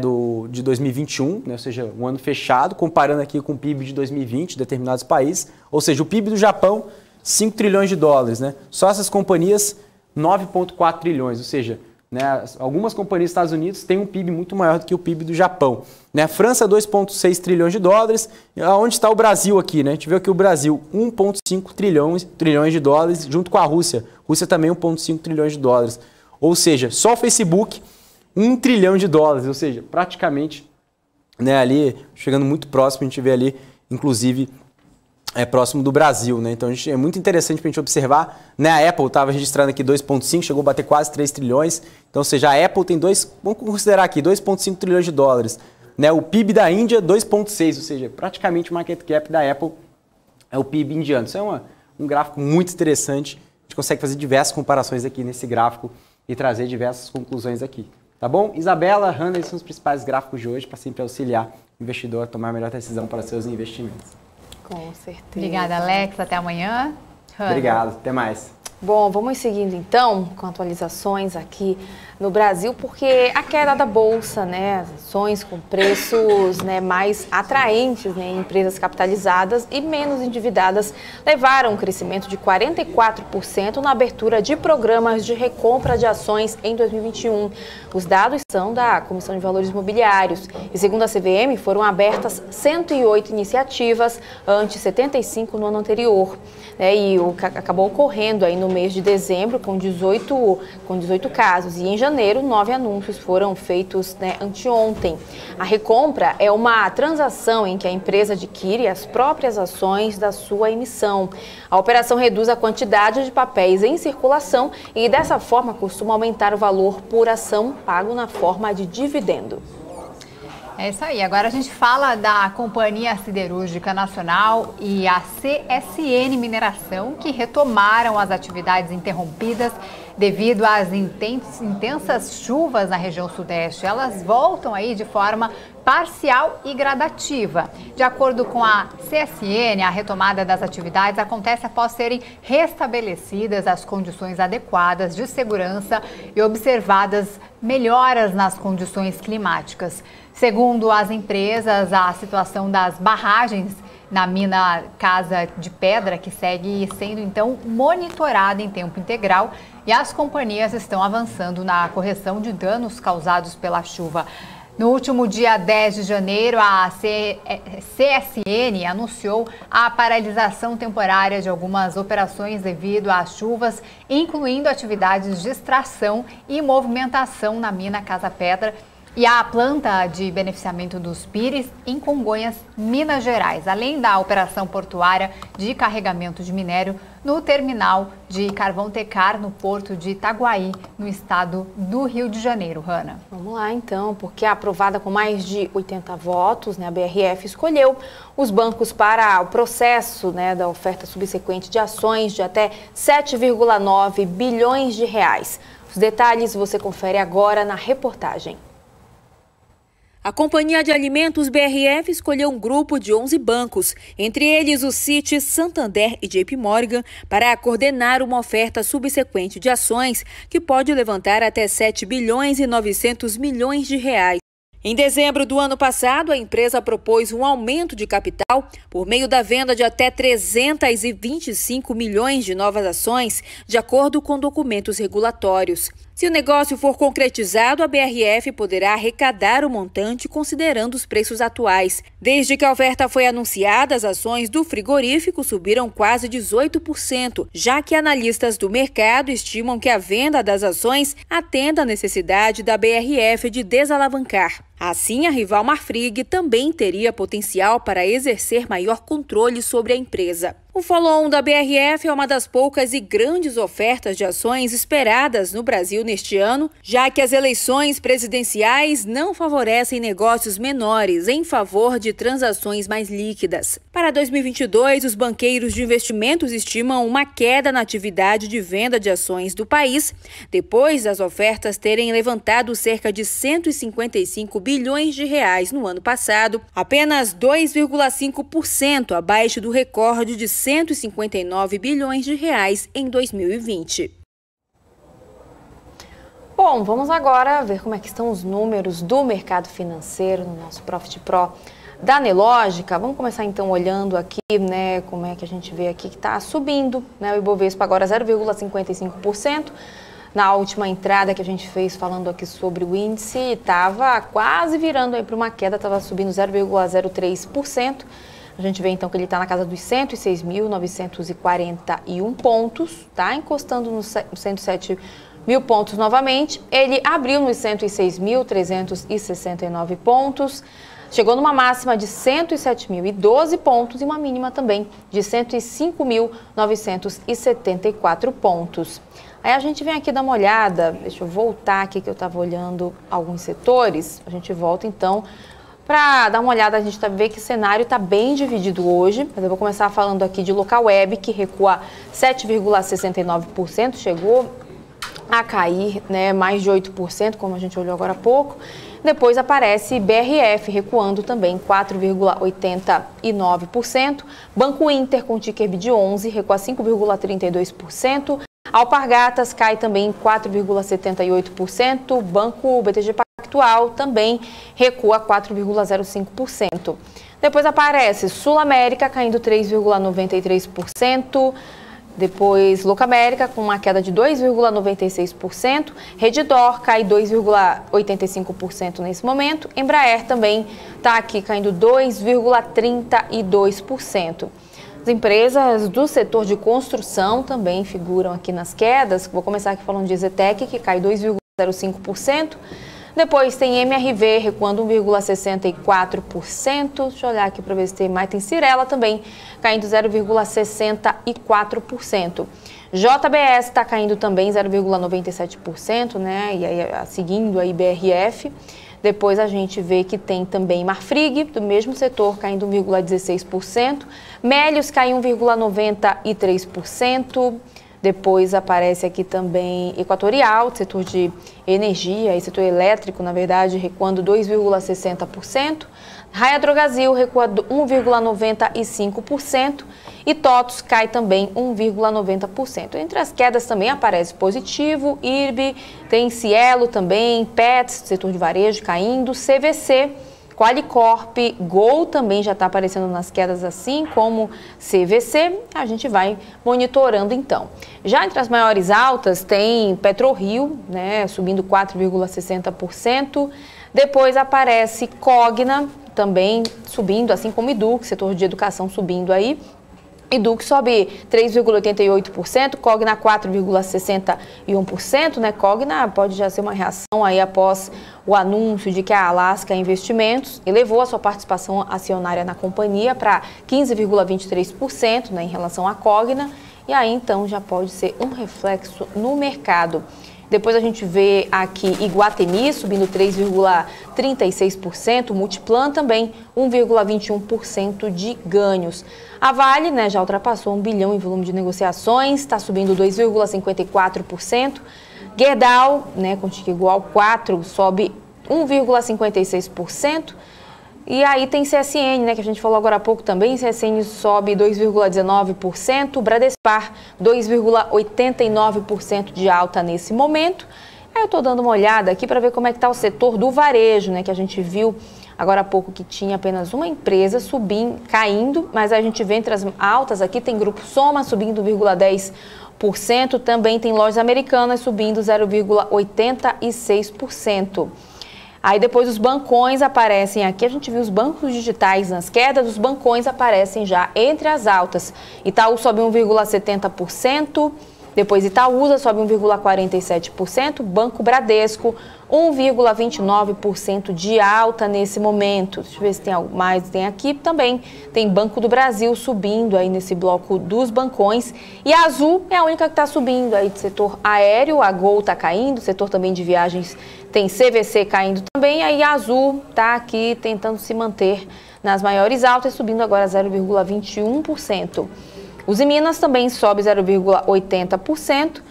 de 2021, né, ou seja, um ano fechado, comparando aqui com o PIB de 2020 de determinados países, ou seja, o PIB do Japão, 5 trilhões de dólares. Né, só essas companhias, 9,4 trilhões, ou seja, né, algumas companhias dos Estados Unidos têm um PIB muito maior do que o PIB do Japão. Né? A França, 2,6 trilhões de dólares. Onde está o Brasil aqui? Né? A gente vê aqui o Brasil, 1,5 trilhões de dólares, junto com a Rússia. Rússia também 1,5 trilhões de dólares. Ou seja, só o Facebook, 1 trilhão de dólares. Ou seja, praticamente, né, ali, chegando muito próximo, a gente vê ali, inclusive, próximo do Brasil, né? Então é muito interessante para a gente observar, né? A Apple estava registrando aqui 2,5, chegou a bater quase 3 trilhões. Então, ou seja, a Apple tem vamos considerar aqui, 2,5 trilhões de dólares. Né? O PIB da Índia, 2,6, ou seja, praticamente o market cap da Apple é o PIB indiano. Isso é um gráfico muito interessante. A gente consegue fazer diversas comparações aqui nesse gráfico e trazer diversas conclusões aqui. Tá bom? Isabela, Hannah, esses são os principais gráficos de hoje para sempre auxiliar o investidor a tomar a melhor decisão para seus investimentos. Com certeza. Obrigada, Alex. Até amanhã. Hannah. Obrigado. Até mais. Bom, vamos seguindo então com atualizações aqui no Brasil, porque a queda da Bolsa, né, as ações com preços, né, mais atraentes, né, em empresas capitalizadas e menos endividadas, levaram um crescimento de 44% na abertura de programas de recompra de ações em 2021. Os dados são da Comissão de Valores Imobiliários e, segundo a CVM, foram abertas 108 iniciativas, ante 75 no ano anterior. E o que acabou ocorrendo aí no mês de dezembro com 18 casos, e em janeiro 9 anúncios foram feitos, né, anteontem. A recompra é uma transação em que a empresa adquire as próprias ações da sua emissão. A operação reduz a quantidade de papéis em circulação e dessa forma costuma aumentar o valor por ação pago na forma de dividendo. É isso aí. Agora a gente fala da Companhia Siderúrgica Nacional e a CSN Mineração, que retomaram as atividades interrompidas devido às intensas chuvas na região sudeste. Elas voltam aí de forma parcial e gradativa. De acordo com a CSN, a retomada das atividades acontece após serem restabelecidas as condições adequadas de segurança e observadas melhoras nas condições climáticas. Segundo as empresas, a situação das barragens na mina Casa de Pedra, que segue sendo então monitorada em tempo integral, e as companhias estão avançando na correção de danos causados pela chuva. No último dia 10 de janeiro, a CSN anunciou a paralisação temporária de algumas operações devido às chuvas, incluindo atividades de extração e movimentação na mina Casa Pedra. E a planta de beneficiamento dos Pires em Congonhas, Minas Gerais, além da operação portuária de carregamento de minério no terminal de Carvão Tecar, no porto de Itaguaí, no estado do Rio de Janeiro. Hanna. Vamos lá então, porque aprovada com mais de 80 votos, né, a BRF escolheu os bancos para o processo, né, da oferta subsequente de ações de até 7,9 bilhões de reais. Os detalhes você confere agora na reportagem. A Companhia de Alimentos BRF escolheu um grupo de 11 bancos, entre eles o Citi, Santander e JP Morgan, para coordenar uma oferta subsequente de ações que pode levantar até 7 bilhões e 900 milhões de reais. Em dezembro do ano passado, a empresa propôs um aumento de capital por meio da venda de até 325 milhões de novas ações, de acordo com documentos regulatórios. Se o negócio for concretizado, a BRF poderá arrecadar o montante considerando os preços atuais. Desde que a oferta foi anunciada, as ações do frigorífico subiram quase 18%, já que analistas do mercado estimam que a venda das ações atenda à necessidade da BRF de desalavancar. Assim, a rival Marfrig também teria potencial para exercer maior controle sobre a empresa. O follow-on da BRF é uma das poucas e grandes ofertas de ações esperadas no Brasil neste ano, já que as eleições presidenciais não favorecem negócios menores em favor de transações mais líquidas. Para 2022, os banqueiros de investimentos estimam uma queda na atividade de venda de ações do país, depois das ofertas terem levantado cerca de 155 bilhões de reais no ano passado, apenas 2,5% abaixo do recorde de 159 bilhões de reais em 2020. Bom, vamos agora ver como é que estão os números do mercado financeiro no nosso Profit Pro da Nelogica. Vamos começar então olhando aqui, né, como é que a gente vê aqui que está subindo, né, o Ibovespa agora 0,55%. Na última entrada que a gente fez falando aqui sobre o índice, estava quase virando aí para uma queda, estava subindo 0,03%. A gente vê então que ele está na casa dos 106.941 pontos, tá? Encostando nos 107 mil pontos novamente. Ele abriu nos 106.369 pontos, chegou numa máxima de 107.012 pontos e uma mínima também de 105.974 pontos. Aí a gente vem aqui dar uma olhada, deixa eu voltar aqui que eu estava olhando alguns setores, a gente volta então para dar uma olhada, a gente vê que o cenário está bem dividido hoje, mas eu vou começar falando aqui de local web, que recua 7,69%, chegou a cair, né, mais de 8%, como a gente olhou agora há pouco. Depois aparece BRF recuando também 4,89%, Banco Inter com ticker de 11 recua 5,32%, Alpargatas cai também 4,78%, Banco BTG Pactual também recua 4,05%. Depois aparece Sul América caindo 3,93%, depois Locamérica com uma queda de 2,96%, Redditor cai 2,85% nesse momento, Embraer também está aqui caindo 2,32%. As empresas do setor de construção também figuram aqui nas quedas. Vou começar aqui falando de Zetec, que cai 2,05%. Depois tem MRV recuando 1,64%. Deixa eu olhar aqui para ver se tem mais. Tem Cirela também caindo 0,64%. JBS está caindo também 0,97%, né? E aí seguindo aí BRF. Depois a gente vê que tem também Marfrig, do mesmo setor, caindo 1,16%. Melius cai 1,93%. Depois aparece aqui também Equatorial, setor de energia e setor elétrico, na verdade, recuando 2,60%. Raia Drogasil recua 1,95%. E TOTUS cai também 1,90%. Entre as quedas também aparece positivo, IRB, tem Cielo também, Pets, setor de varejo caindo, CVC, Qualicorp, Gol também já está aparecendo nas quedas assim como CVC. A gente vai monitorando então. Já entre as maiores altas tem PetroRio, né, subindo 4,60%. Depois aparece Cogna, também subindo, assim como Edu, setor de educação subindo aí. Edu que sobe 3,88%, Cogna 4,61%, né? Cogna pode já ser uma reação aí após o anúncio de que a Alaska Investimentos elevou a sua participação acionária na companhia para 15,23%, né, em relação à Cogna, e aí então já pode ser um reflexo no mercado. Depois a gente vê aqui Iguatemi subindo 3,36%, Multiplan também 1,21% de ganhos. A Vale, né, já ultrapassou 1 bilhão em volume de negociações, está subindo 2,54%. Gerdau, né, com ticket igual 4, sobe 1,56%. E aí tem CSN, né, que a gente falou agora há pouco também, CSN sobe 2,19%, Bradespar 2,89% de alta nesse momento. Aí eu estou dando uma olhada aqui para ver como é que está o setor do varejo, né, que a gente viu agora há pouco que tinha apenas uma empresa subindo, caindo, mas a gente vê entre as altas aqui, tem Grupo Soma subindo 0,10%, também tem Lojas Americanas subindo 0,86%. Aí depois os bancões aparecem aqui, a gente viu os bancos digitais nas quedas, os bancões aparecem já entre as altas. Itaú sobe 1,70%, depois Itaúsa sobe 1,47%, Banco Bradesco 1,29% de alta nesse momento. Deixa eu ver se tem algo mais, tem aqui também, tem Banco do Brasil subindo aí nesse bloco dos bancões. E a Azul é a única que está subindo aí do setor aéreo, a Gol está caindo, o setor também de viagens tem CVC caindo também, aí a Azul está aqui tentando se manter nas maiores altas, subindo agora 0,21%. Os Minas também sobe 0,80%.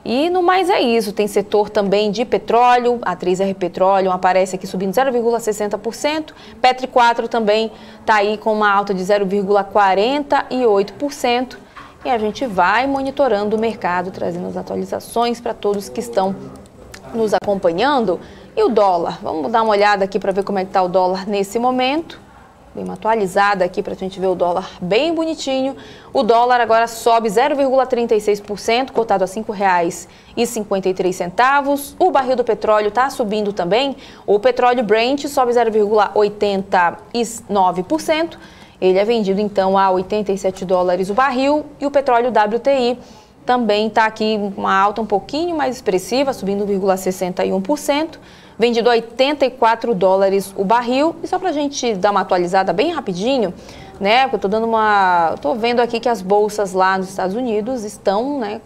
E no mais é isso, tem setor também de petróleo, a 3R Petróleo aparece aqui subindo 0,60%, Petri 4 também está aí com uma alta de 0,48%. E a gente vai monitorando o mercado, trazendo as atualizações para todos que estão nos acompanhando. E o dólar, vamos dar uma olhada aqui para ver como é que está o dólar nesse momento. Dei uma atualizada aqui para a gente ver o dólar bem bonitinho. O dólar agora sobe 0,36%, cotado a R$ 5,53. O barril do petróleo está subindo também. O petróleo Brent sobe 0,89%. Ele é vendido então a $87 o barril. E o petróleo WTI também está aqui uma alta um pouquinho mais expressiva, subindo 1,61%. Vendido a $84 o barril. E só para a gente dar uma atualizada bem rapidinho, né? Porque eu tô vendo aqui que as bolsas lá nos Estados Unidos estão, né,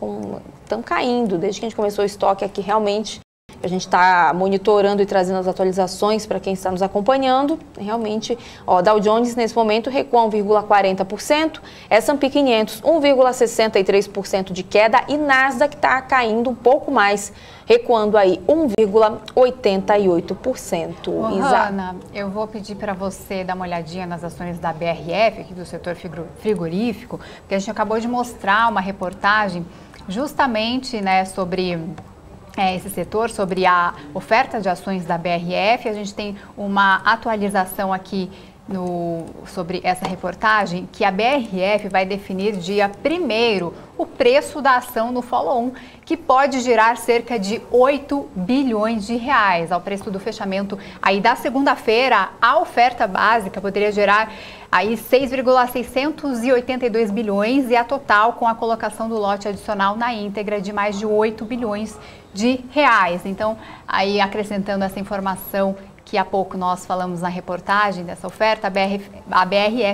estão caindo. Desde que a gente começou o estoque aqui, realmente, a gente está monitorando e trazendo as atualizações para quem está nos acompanhando. Realmente, ó, Dow Jones nesse momento recua 1,40%, S&P 500 1,63% de queda e Nasdaq está caindo um pouco mais, recuando aí 1,88%. Ana, eu vou pedir para você dar uma olhadinha nas ações da BRF, aqui do setor frigorífico, porque a gente acabou de mostrar uma reportagem justamente, né, sobre esse setor, sobre a oferta de ações da BRF. A gente tem uma atualização aqui sobre essa reportagem, que a BRF vai definir dia 1º o preço da ação no follow-on, que pode girar cerca de 8 bilhões de reais. Ao preço do fechamento aí da segunda-feira, a oferta básica poderia gerar aí 6,682 bilhões e a total, com a colocação do lote adicional na íntegra, de mais de 8 bilhões de reais. Então, aí acrescentando essa informação que há pouco nós falamos na reportagem dessa oferta, a BRF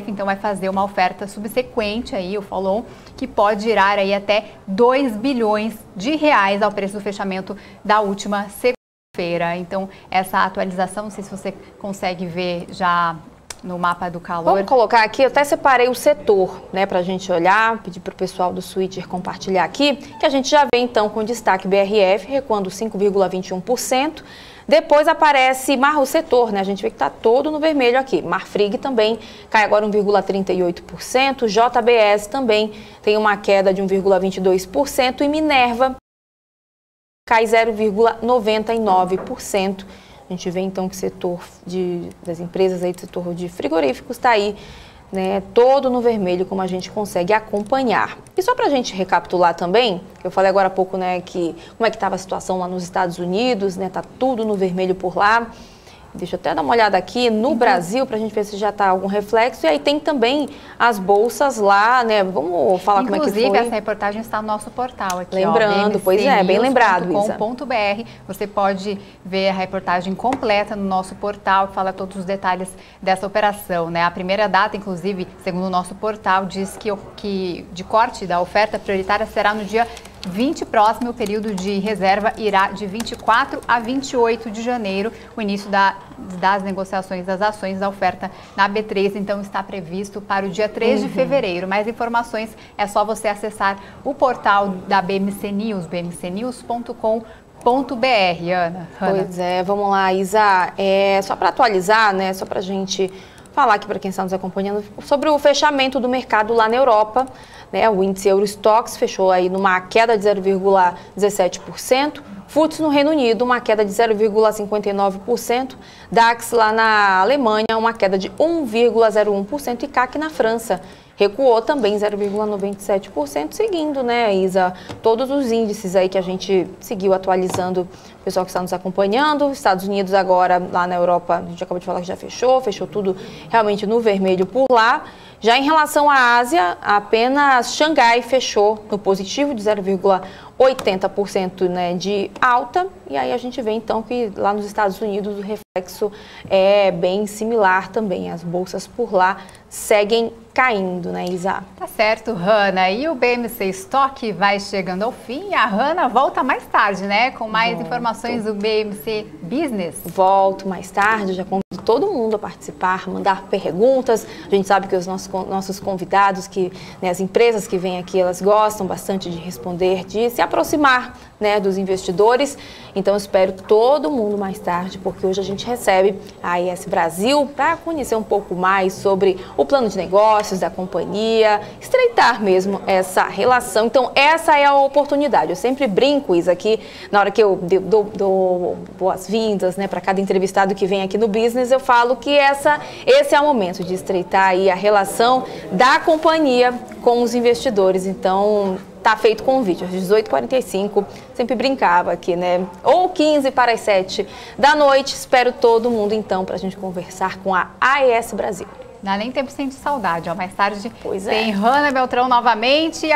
então vai fazer uma oferta subsequente aí, o follow-on, que pode girar aí até 2 bilhões de reais ao preço do fechamento da última segunda-feira. Então, essa atualização, não sei se você consegue ver já no mapa do calor. Vamos colocar aqui, eu até separei o setor, né, para a gente olhar, pedir para o pessoal do Switcher compartilhar aqui, que a gente já vê então com destaque BRF recuando 5,21%. Depois aparece o setor, né? A gente vê que está todo no vermelho aqui. Marfrig também cai agora 1,38%. JBS também tem uma queda de 1,22%. E Minerva cai 0,99%. A gente vê então que o setor das empresas aí do setor de frigoríficos está aí, né, todo no vermelho, como a gente consegue acompanhar. E só para a gente recapitular também, que eu falei agora há pouco, né, que como é que estava a situação lá nos Estados Unidos, né, tá tudo no vermelho por lá. deixa eu até dar uma olhada aqui no Brasil para a gente ver se já está algum reflexo. E aí tem também as bolsas lá, né? Vamos falar como é que foi. Inclusive, essa reportagem está no nosso portal aqui. Lembrando, pois é, bem lembrado, Isa. .com.br. Você pode ver a reportagem completa no nosso portal, que fala todos os detalhes dessa operação, né? A primeira data, inclusive, segundo o nosso portal, diz que de corte da oferta prioritária será no dia 20 próximo. O período de reserva irá de 24 a 28 de janeiro. O início das negociações das ações da oferta na B3, então, está previsto para o dia 3 de fevereiro. Mais informações é só você acessar o portal da BMC News, bmcnews.com.br. Ana. Pois é, vamos lá, Isa. Só para atualizar, né? Só para a gente falar aqui para quem está nos acompanhando sobre o fechamento do mercado lá na Europa. Né, o índice Eurostoxx fechou aí numa queda de 0,17%. FTSE no Reino Unido, uma queda de 0,59%. DAX lá na Alemanha, uma queda de 1,01%. E CAC na França recuou também 0,97%, seguindo, né, Isa, todos os índices aí que a gente seguiu atualizando, o pessoal que está nos acompanhando. Estados Unidos agora, lá na Europa, a gente acabou de falar que já fechou tudo realmente no vermelho por lá. Já em relação à Ásia, apenas Xangai fechou no positivo de 0,80%, né, de alta. E aí a gente vê então que lá nos Estados Unidos o reflexo é bem similar também. As bolsas por lá seguem caindo, né, Isa? Tá certo, Hanna. E o BMC Stock vai chegando ao fim e a Hanna volta mais tarde, né? Com mais informações do BMC Business. Volto mais tarde, já convido todo mundo a participar, mandar perguntas. A gente sabe que os nossos convidados, né, as empresas que vêm aqui, elas gostam bastante de responder, de se aproximar, né, dos investidores. Então, espero todo mundo mais tarde, porque hoje a gente recebe a AES Brasil para conhecer um pouco mais sobre o plano de negócios da companhia, estreitar mesmo essa relação. Então, essa é a oportunidade. Eu sempre brinco, Isa, aqui na hora que eu dou boas-vindas, né, para cada entrevistado que vem aqui no Business, eu falo que esse é o momento de estreitar aí a relação da companhia com os investidores. Então, tá feito o convite, às 18h45, sempre brincava aqui, né? Ou 15 para as 7 da noite. Espero todo mundo, então, para a gente conversar com a AES Brasil. Não dá nem tempo sem de saudade, ó. Mais tarde tem Hanna Beltrão novamente.